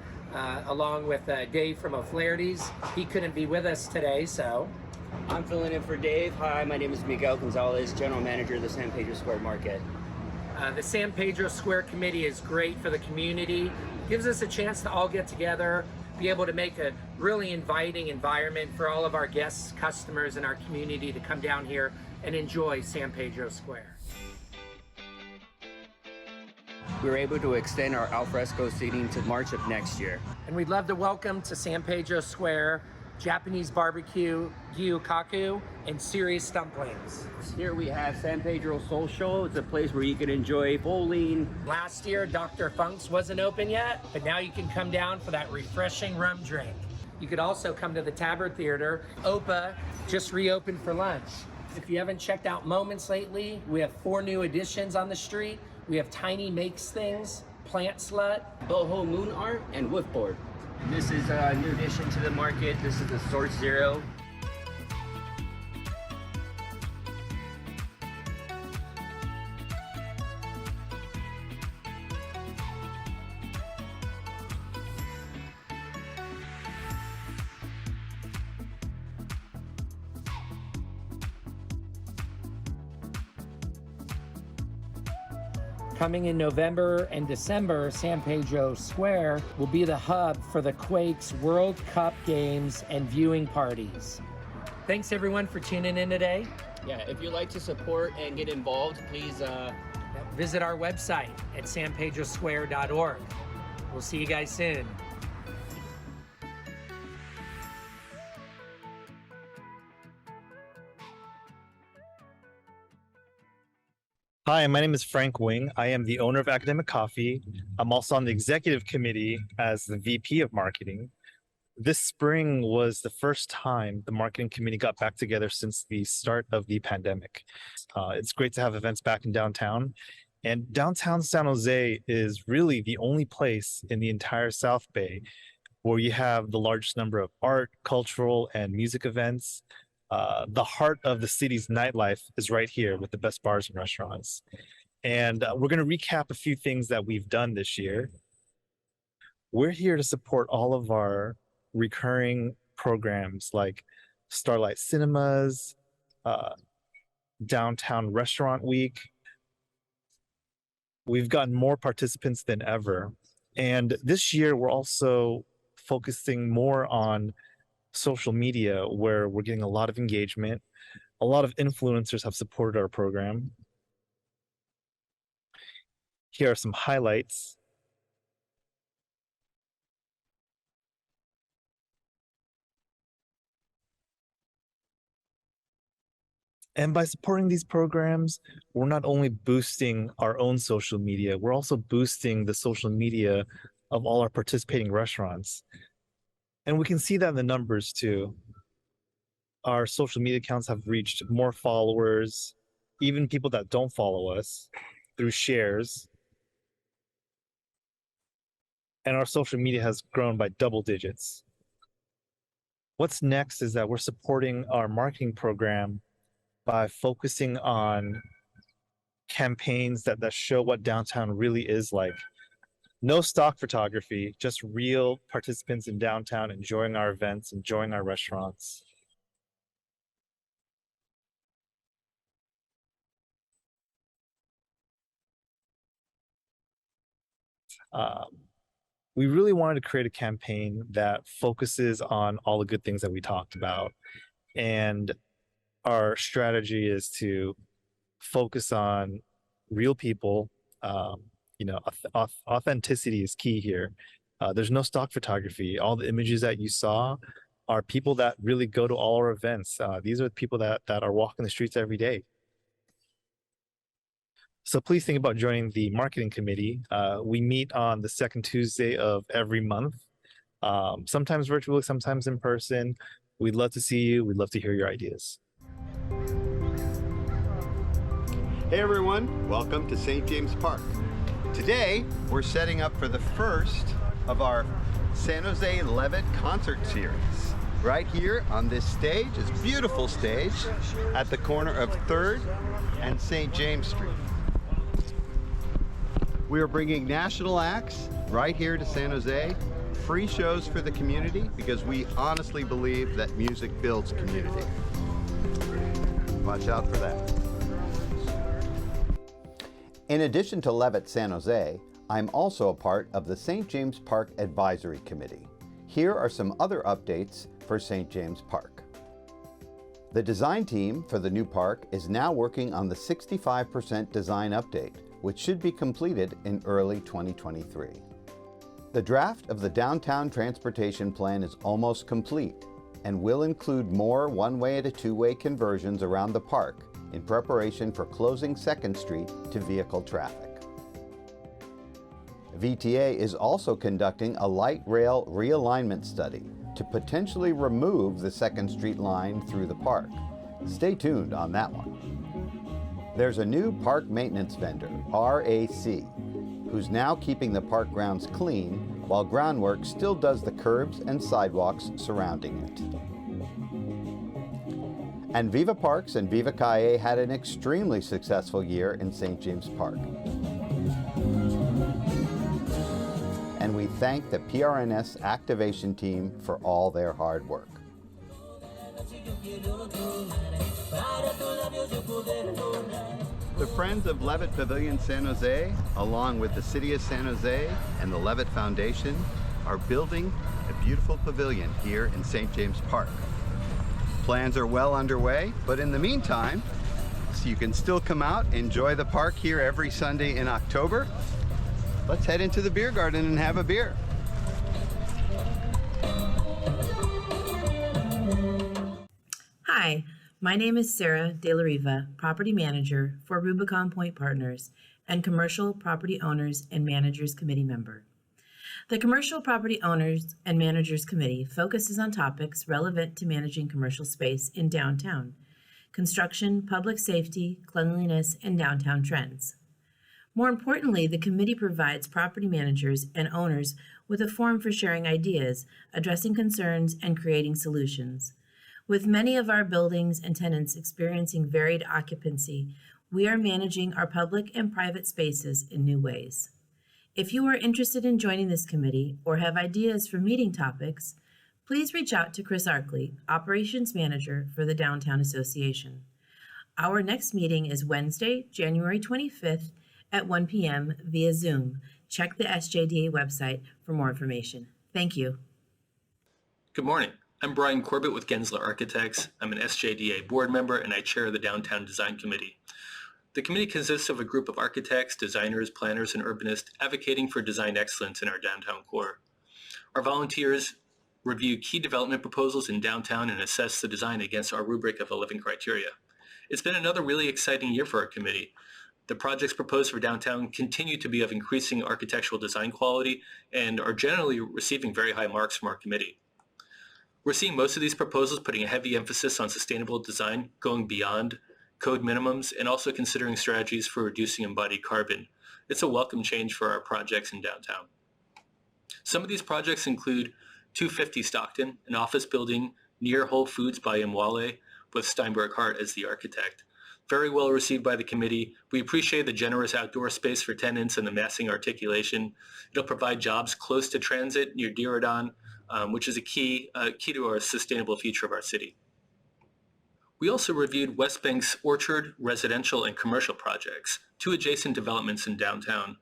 along with Dave from O'Flaherty's. He couldn't be with us today, so. I'm filling in for Dave. Hi, my name is Miguel Gonzalez, General Manager of the San Pedro Square Market. The San Pedro Square Committee is great for the community. Gives us a chance to all get together, be able to make a really inviting environment for all of our guests, customers, and our community to come down here and enjoy San Pedro Square. We were able to extend our alfresco seating to March of next year. And we'd love to welcome to San Pedro Square Japanese barbecue, gyukaku, and serious dumplings. Here we have San Pedro Social. It's a place where you can enjoy bowling. Last year, Dr. Funk's wasn't open yet, but now you can come down for that refreshing rum drink. You could also come to the Tabard Theater. OPA just reopened for lunch. If you haven't checked out Moments lately, we have 4 new additions on the street. We have Tiny Makes Things, Plant Slut, Boho Moon Art, and Woofboard. This is a new addition to the market. This is the Source Zero. Coming in November and December, San Pedro Square will be the hub for the Quakes World Cup games and viewing parties. Thanks everyone for tuning in today. Yeah, if you'd like to support and get involved, please visit our website at sanpedrosquare.org. We'll see you guys soon. Hi, my name is Frank Wing. I am the owner of Academic Coffee. I'm also on the executive committee as the VP of marketing. This spring was the first time the marketing committee got back together since the start of the pandemic. It's great to have events back in downtown. And downtown San Jose is really the only place in the entire South Bay where you have the largest number of art, cultural, and music events. The heart of the city's nightlife is right here with the best bars and restaurants. And we're going to recap a few things that we've done this year. We're here to support all of our recurring programs like Starlight Cinemas, Downtown Restaurant Week. We've gotten more participants than ever. And this year, we're also focusing more on social media, where we're getting a lot of engagement. A lot of influencers have supported our program. Here are some highlights. And by supporting these programs, we're not only boosting our own social media, we're also boosting the social media of all our participating restaurants. And we can see that in the numbers too. Our social media accounts have reached more followers, even people that don't follow us, through shares. And our social media has grown by double digits. What's next is that we're supporting our marketing program by focusing on campaigns that show what downtown really is like. No stock photography, just real participants in downtown enjoying our events, enjoying our restaurants. We really wanted to create a campaign that focuses on all the good things that we talked about. And our strategy is to focus on real people. Authenticity is key here. There's no stock photography. All the images that you saw are people that really go to all our events. These are the people that are walking the streets every day. So please think about joining the marketing committee. We meet on the second Tuesday of every month, sometimes virtually, sometimes in person. We'd love to see you. We'd love to hear your ideas. Hey everyone, welcome to St. James Park. Today, we're setting up for the first of our San Jose Levitt concert series. Right here on this stage, this beautiful stage, at the corner of 3rd and St. James Street. We are bringing national acts right here to San Jose, free shows for the community, because we honestly believe that music builds community. Watch out for that. In addition to Levitt San Jose, I'm also a part of the St. James Park Advisory Committee. Here are some other updates for St. James Park. The design team for the new park is now working on the 65% design update, which should be completed in early 2023. The draft of the downtown transportation plan is almost complete and will include more one-way to two-way conversions around the park in preparation for closing 2nd Street to vehicle traffic. VTA is also conducting a light rail realignment study to potentially remove the 2nd Street line through the park. Stay tuned on that one. There's a new park maintenance vendor, RAC, who's now keeping the park grounds clean while groundwork still does the curbs and sidewalks surrounding it. And Viva Parks and Viva Calle had an extremely successful year in St. James Park. And we thank the PRNS activation team for all their hard work. The Friends of Levitt Pavilion San Jose, along with the City of San Jose and the Levitt Foundation, are building a beautiful pavilion here in St. James Park. Plans are well underway, but in the meantime, so you can still come out, enjoy the park here every Sunday in October. Let's head into the beer garden and have a beer. Hi, my name is Sarah De La Riva, Property Manager for Rubicon Point Partners and Commercial Property Owners and Managers Committee member. The Commercial Property Owners and Managers Committee focuses on topics relevant to managing commercial space in downtown, construction, public safety, cleanliness, and downtown trends. More importantly, the committee provides property managers and owners with a forum for sharing ideas, addressing concerns, and creating solutions. With many of our buildings and tenants experiencing varied occupancy, we are managing our public and private spaces in new ways. If you are interested in joining this committee or have ideas for meeting topics, please reach out to Chris Arkley, Operations Manager for the Downtown Association. Our next meeting is Wednesday, January 25th at 1 p.m. via Zoom. Check the SJDA website for more information. Thank you. Good morning. I'm Brian Corbett with Gensler Architects. I'm an SJDA board member and I chair the Downtown Design Committee. The committee consists of a group of architects, designers, planners, and urbanists advocating for design excellence in our downtown core. Our volunteers review key development proposals in downtown and assess the design against our rubric of 11 criteria. It's been another really exciting year for our committee. The projects proposed for downtown continue to be of increasing architectural design quality and are generally receiving very high marks from our committee. We're seeing most of these proposals putting a heavy emphasis on sustainable design, going beyond code minimums, and also considering strategies for reducing embodied carbon. It's a welcome change for our projects in downtown. Some of these projects include 250 Stockton, an office building near Whole Foods by Mwale, with Steinberg Hart as the architect. Very well received by the committee. We appreciate the generous outdoor space for tenants and the massing articulation. It'll provide jobs close to transit near Diridon, which is a key to our sustainable future of our city. We also reviewed West Bank's Orchard, residential, and commercial projects, two adjacent developments in downtown.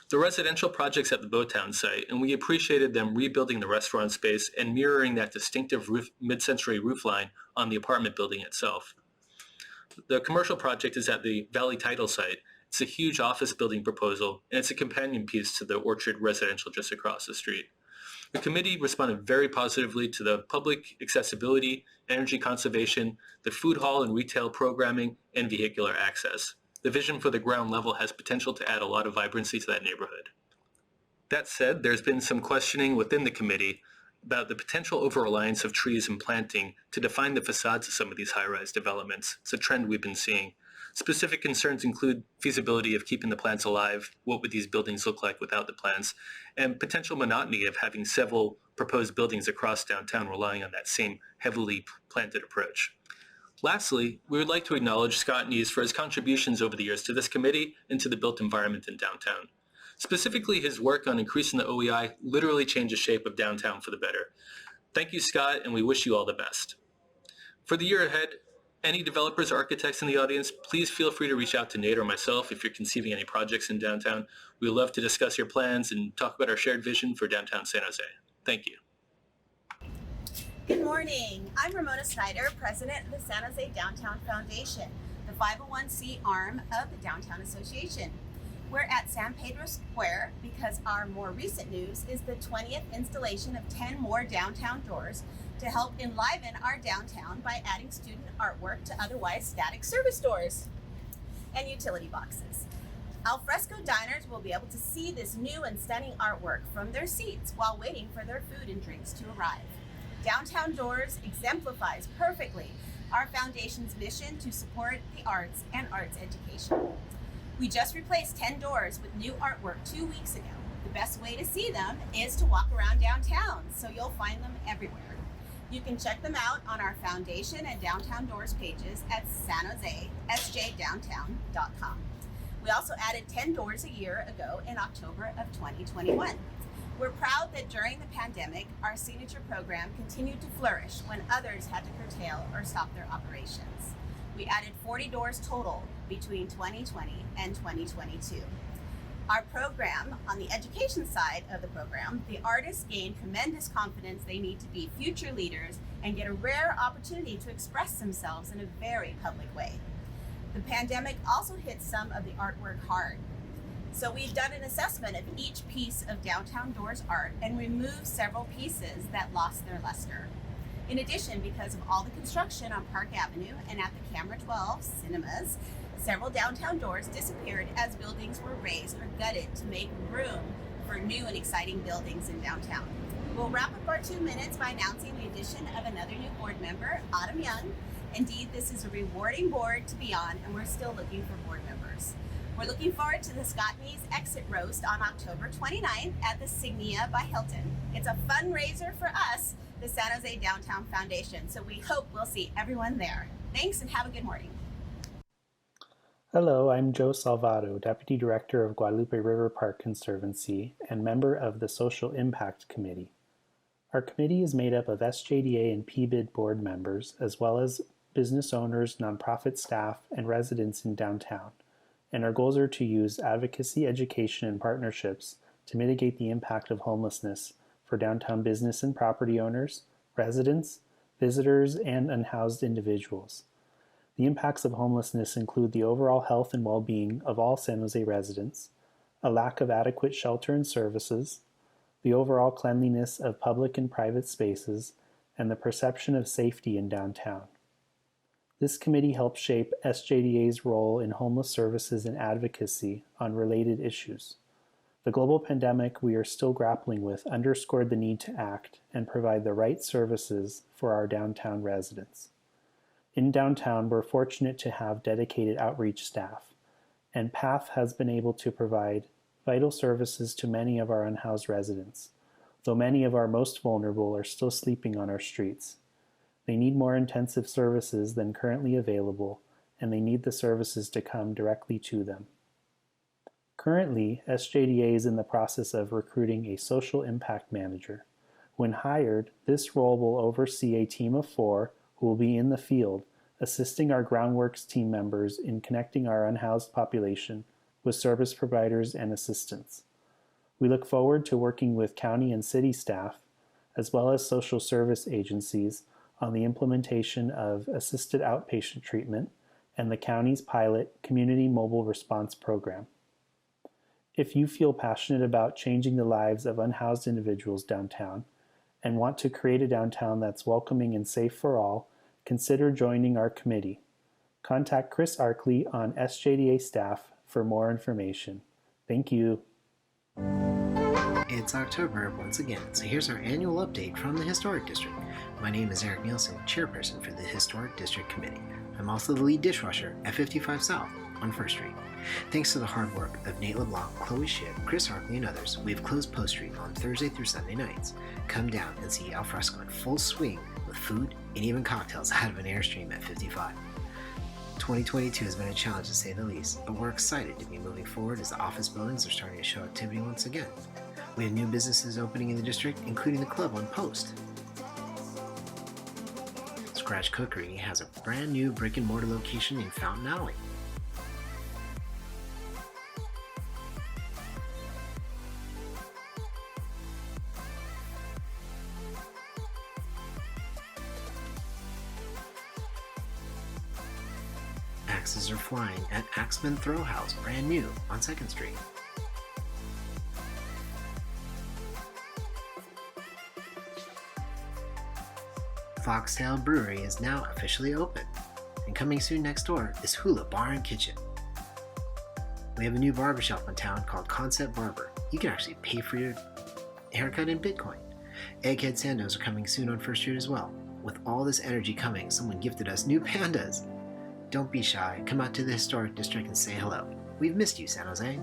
The residential projects at the Bowtown site, and we appreciated them rebuilding the restaurant space and mirroring that distinctive mid-century roofline on the apartment building itself. The commercial project is at the Valley Title site. It's a huge office building proposal, and it's a companion piece to the Orchard residential just across the street. The committee responded very positively to the public accessibility, energy conservation, the food hall and retail programming, and vehicular access. The vision for the ground level has potential to add a lot of vibrancy to that neighborhood. That said, there's been some questioning within the committee about the potential over-reliance of trees and planting to define the facades of some of these high-rise developments. It's a trend we've been seeing. Specific concerns include feasibility of keeping the plants alive, what would these buildings look like without the plants, and potential monotony of having several proposed buildings across downtown relying on that same heavily planted approach. Lastly, we would like to acknowledge Scott Nees for his contributions over the years to this committee and to the built environment in downtown. Specifically, his work on increasing the OEI literally changed the shape of downtown for the better. Thank you, Scott, and we wish you all the best. For the year ahead, any developers or architects in the audience, please feel free to reach out to Nate or myself if you're conceiving any projects in downtown. We'd love to discuss your plans and talk about our shared vision for downtown San Jose. Thank you. Good morning. I'm Ramona Snyder, president of the San Jose Downtown Foundation, the 501c arm of the Downtown Association. We're at San Pedro Square because our more recent news is the 20th installation of 10 more downtown doors to help enliven our downtown by adding student artwork to otherwise static service doors and utility boxes. Alfresco diners will be able to see this new and stunning artwork from their seats while waiting for their food and drinks to arrive. Downtown Doors exemplifies perfectly our foundation's mission to support the arts and arts education. We just replaced 10 doors with new artwork 2 weeks ago. The best way to see them is to walk around downtown, so you'll find them everywhere. You can check them out on our Foundation and Downtown Doors pages at San Jose, sjdowntown.com. We also added 10 doors a year ago in October of 2021. We're proud that during the pandemic, our signature program continued to flourish when others had to curtail or stop their operations. We added 40 doors total between 2020 and 2022. Our program, on the education side of the program, the artists gain tremendous confidence they need to be future leaders and get a rare opportunity to express themselves in a very public way. The pandemic also hit some of the artwork hard. So we've done an assessment of each piece of Downtown Doors art and removed several pieces that lost their luster. In addition, because of all the construction on Park Avenue and at the Camera 12 cinemas, several downtown doors disappeared as buildings were razed or gutted to make room for new and exciting buildings in downtown. We'll wrap up our 2 minutes by announcing the addition of another new board member, Autumn Young, Indeed, this is a rewarding board to be on, and we're still looking for board members. We're looking forward to the Scott Nees Exit Roast on October 29th at the Signia by Hilton. It's a fundraiser for us, the San Jose Downtown Foundation, so we hope we'll see everyone there. Thanks and have a good morning. Hello, I'm Joe Salvato, Deputy Director of Guadalupe River Park Conservancy and member of the Social Impact Committee. Our committee is made up of SJDA and PBID board members, as well as business owners, nonprofit staff, and residents in downtown. And our goals are to use advocacy, education, and partnerships to mitigate the impact of homelessness for downtown business and property owners, residents, visitors, and unhoused individuals. The impacts of homelessness include the overall health and well-being of all San Jose residents, a lack of adequate shelter and services, the overall cleanliness of public and private spaces, and the perception of safety in downtown. This committee helps shape SJDA's role in homeless services and advocacy on related issues. The global pandemic we are still grappling with underscored the need to act and provide the right services for our downtown residents. In downtown, we're fortunate to have dedicated outreach staff, and PATH has been able to provide vital services to many of our unhoused residents, though many of our most vulnerable are still sleeping on our streets. They need more intensive services than currently available, and they need the services to come directly to them. Currently, SJDA is in the process of recruiting a social impact manager. When hired, this role will oversee a team of 4 who will be in the field, assisting our groundworks team members in connecting our unhoused population with service providers and assistants. We look forward to working with county and city staff, as well as social service agencies, on the implementation of assisted outpatient treatment and the county's pilot Community Mobile Response Program. If you feel passionate about changing the lives of unhoused individuals downtown and want to create a downtown that's welcoming and safe for all, consider joining our committee. Contact Chris Arkley on SJDA staff for more information. Thank you. It's October once again, so here's our annual update from the Historic District. My name is Eric Nielsen, chairperson for the Historic District Committee. I'm also the lead dishwasher at 55 South on 1st Street. Thanks to the hard work of Nate LeBlanc, Chloe Schitt, Chris Hartley, and others, we have closed Post Street on Thursday through Sunday nights. Come down and see Alfresco in full swing with food and even cocktails out of an Airstream at 55. 2022 has been a challenge to say the least, but we're excited to be moving forward as the office buildings are starting to show activity once again. We have new businesses opening in the district, including the club on Post. Scratch Cookery has a brand new brick and mortar location in Fountain Alley. Axes are flying at Axeman Throw House, brand new on 2nd Street. Foxtail Brewery is now officially open, and coming soon next door is Hula Bar and Kitchen. We have a new barbershop in town called Concept Barber. You can actually pay for your haircut in Bitcoin. Egghead Sandos are coming soon on 1st Street as well. With all this energy coming, someone gifted us new pandas. Don't be shy, come out to the Historic District and say hello. We've missed you, San Jose.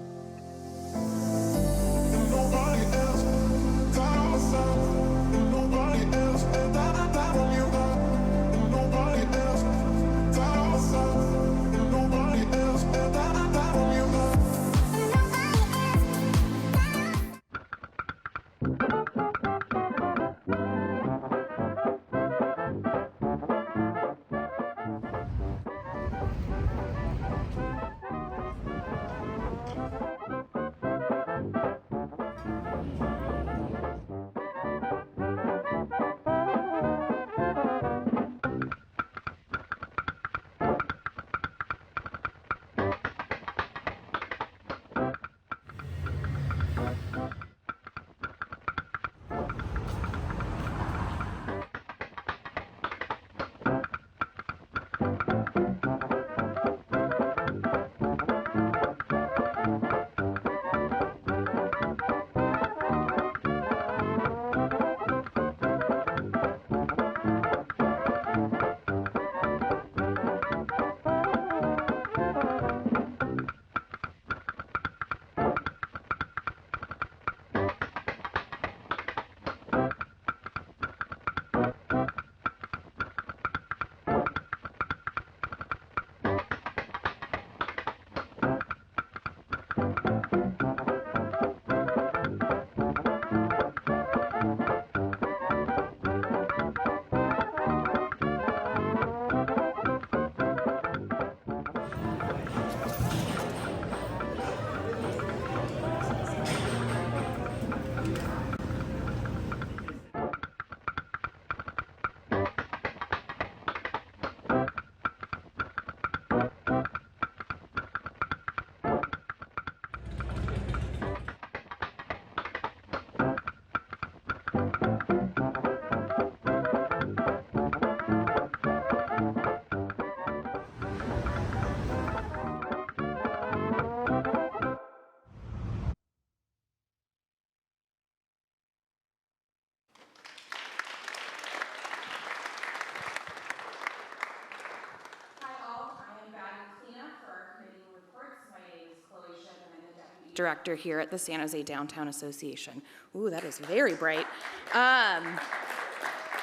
Director here at the San Jose Downtown Association. Ooh, that is very bright. I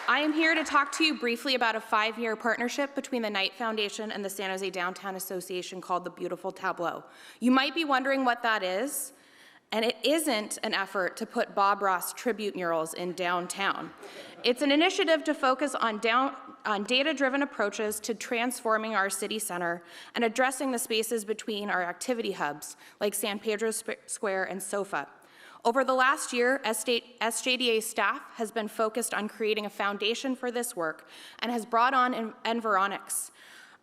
am here to talk to you briefly about a 5-year partnership between the Knight Foundation and the San Jose Downtown Association called the Beautiful Tableau. You might be wondering what that is, and it isn't an effort to put Bob Ross tribute murals in downtown. It's an initiative to focus on data-driven approaches to transforming our city center and addressing the spaces between our activity hubs, like San Pedro Square and SOFA. Over the last year, SJDA staff has been focused on creating a foundation for this work and has brought on Environics,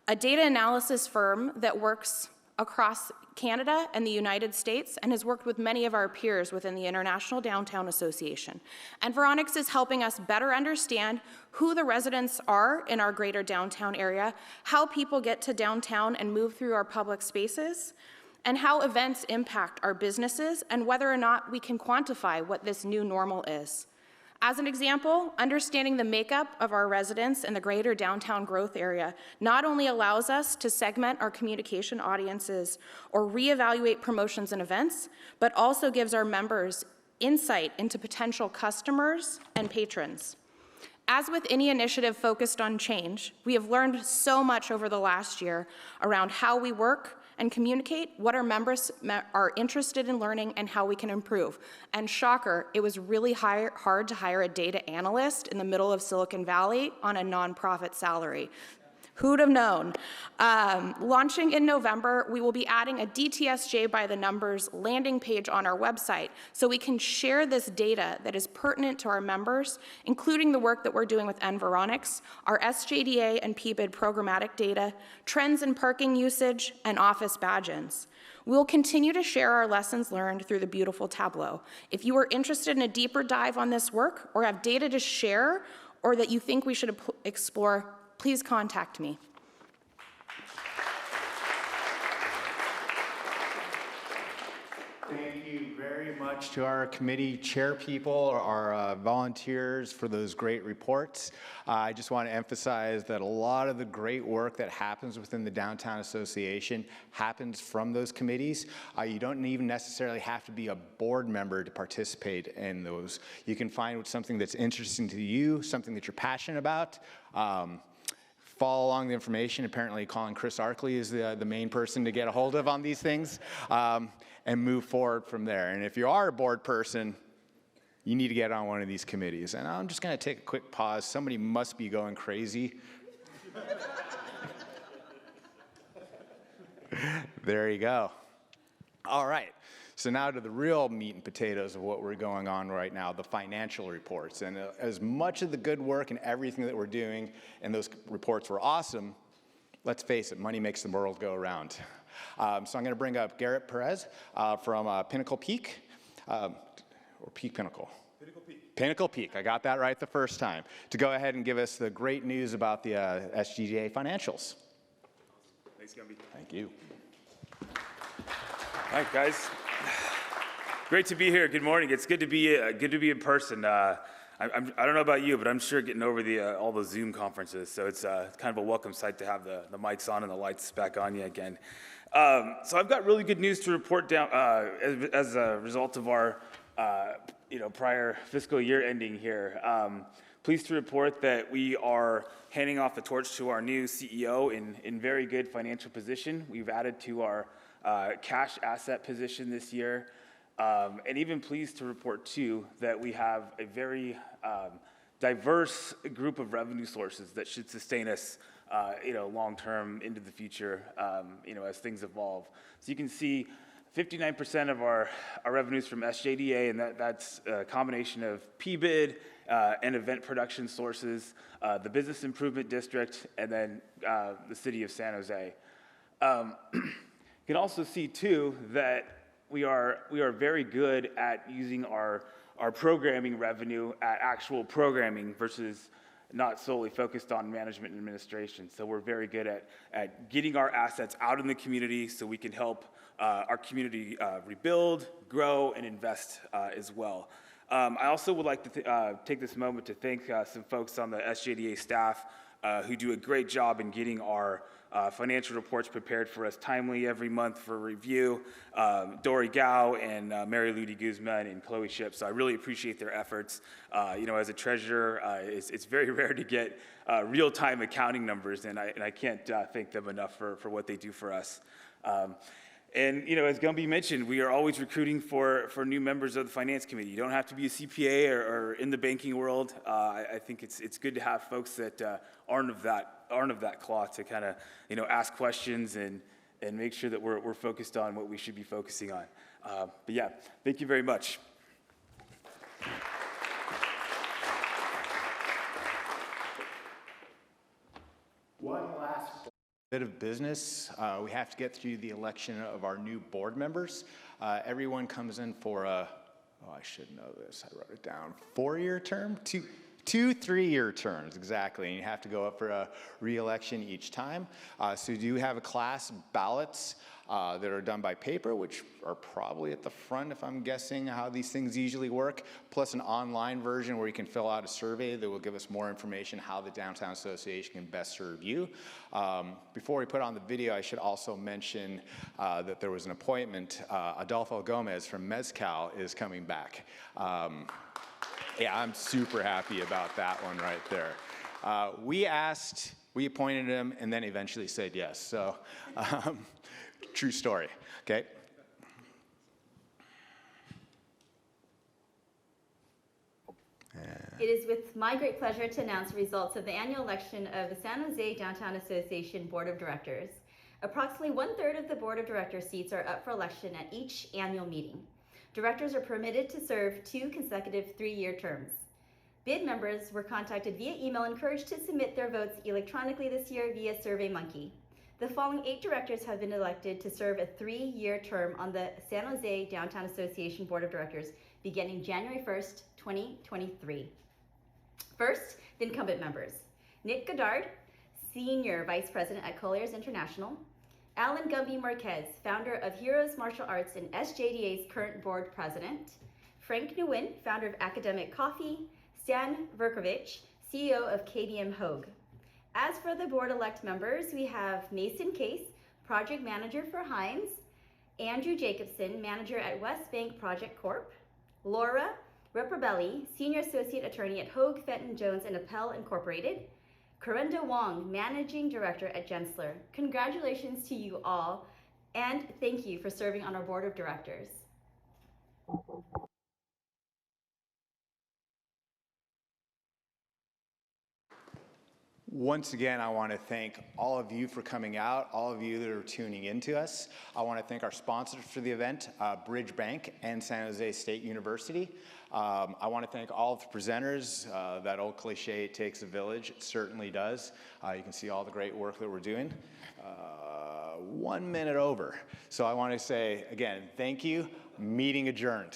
a data analysis firm that works across Canada and the United States and has worked with many of our peers within the International Downtown Association. Environics is helping us better understand who the residents are in our greater downtown area, how people get to downtown and move through our public spaces, and how events impact our businesses, and whether or not we can quantify what this new normal is. As an example, understanding the makeup of our residents in the greater downtown growth area not only allows us to segment our communication audiences or reevaluate promotions and events, but also gives our members insight into potential customers and patrons. As with any initiative focused on change, we have learned so much over the last year around how we work and communicate, what our members are interested in learning, and how we can improve. And shocker, it was really hard to hire a data analyst in the middle of Silicon Valley on a nonprofit salary. Who'd have known? Launching in November, we will be adding a DTSJ by the numbers landing page on our website so we can share this data that is pertinent to our members, including the work that we're doing with Environics, our SJDA and PBID programmatic data, trends in parking usage, and office badge-ins. We'll continue to share our lessons learned through the Beautiful Tableau. If you are interested in a deeper dive on this work or have data to share or that you think we should explore, please contact me. Thank you very much to our committee chair people, our volunteers for those great reports. I just want to emphasize that a lot of the great work that happens within the Downtown Association happens from those committees. You don't even necessarily have to be a board member to participate in those. You can find something that's interesting to you, something that you're passionate about. Follow along the information. Apparently calling Chris Arkley is the main person to get a hold of on these things, and move forward from there. And if you are a board person, you need to get on one of these committees. And I'm just going to take a quick pause. Somebody must be going crazy. There you go. All right. So now to the real meat and potatoes of what we're going on right now, the financial reports. And as much of the good work and everything that we're doing, and those reports were awesome, let's face it, money makes the world go around. So I'm going to bring up Garrett Perez from Pinnacle Peak, or Peak Pinnacle. Pinnacle Peak. Pinnacle Peak, I got that right the first time, to go ahead and give us the great news about the SJDA financials. Thanks, Gumby. Thank you. All right, guys. Great to be here. Good morning. It's good to be in person. I don't know about you, but I'm sure getting over all the Zoom conferences. So it's kind of a welcome sight to have the mics on and the lights back on you again. So I've got really good news to report down as a result of our prior fiscal year ending here. Pleased to report that we are handing off the torch to our new CEO in very good financial position. We've added to our cash asset position this year. And even pleased to report too that we have a very diverse group of revenue sources that should sustain us, long-term into the future, as things evolve. So you can see 59% of our revenues from SJDA, and that's a combination of PBID and event production sources, the Business Improvement District, and then the City of San Jose. You can also see too that we are very good at using our programming revenue at actual programming versus not solely focused on management and administration. So we're very good at getting our assets out in the community so we can help our community rebuild, grow, and invest as well. I also would like to take this moment to thank some folks on the SJDA staff who do a great job in getting our financial reports prepared for us timely every month for review. Dory Gao and Mary Ludi Guzman and Chloe Ship. So I really appreciate their efforts. As a treasurer, it's very rare to get real-time accounting numbers, and I can't thank them enough for what they do for us. And as Gumby mentioned, we are always recruiting for new members of the finance committee. You don't have to be a CPA or in the banking world. I think it's good to have folks that aren't of that cloth to kind of ask questions and make sure that we're focused on what we should be focusing on. But yeah, thank you very much. One last bit of business. We have to get through the election of our new board members. Everyone comes in for I should know this, I wrote it down, 4-year term? Two 3-year terms, exactly, and you have to go up for a re-election each time. So you do have a class ballots that are done by paper, which are probably at the front if I'm guessing how these things usually work, plus an online version where you can fill out a survey that will give us more information how the Downtown Association can best serve you. Before we put on the video, I should also mention that there was an appointment. Adolfo Gomez from Mezcal is coming back. Yeah, I'm super happy about that one right there. We appointed him, and then eventually said yes. So, true story, okay? It is with my great pleasure to announce the results of the annual election of the San Jose Downtown Association Board of Directors. Approximately 1/3 of the Board of Directors seats are up for election at each annual meeting. Directors are permitted to serve 2 consecutive 3-year terms. Bid members were contacted via email, encouraged to submit their votes electronically this year via SurveyMonkey. The following 8 directors have been elected to serve a 3-year term on the San Jose Downtown Association Board of Directors beginning January 1st, 2023. First, the incumbent members. Nick Goddard, Senior Vice President at Colliers International. Alan Gumby Marquez, founder of Heroes Martial Arts and SJDA's current board president. Frank Nguyen, founder of Academic Coffee. Stan Verkovich, CEO of KBM Hogue. As for the board-elect members, we have Mason Case, project manager for Heinz. Andrew Jacobson, manager at West Bank Project Corp. Laura Reprobelli, senior associate attorney at Hogue, Fenton Jones and Appel Incorporated. Corenda Wong, Managing Director at Gensler. Congratulations to you all, and thank you for serving on our Board of Directors. Once again, I want to thank all of you for coming out, all of you that are tuning into us. I want to thank our sponsors for the event, Bridge Bank and San Jose State University. I want to thank all of the presenters. That old cliche, it takes a village, it certainly does. You can see all the great work that we're doing. 1 minute over. So I want to say, again, thank you. Meeting adjourned.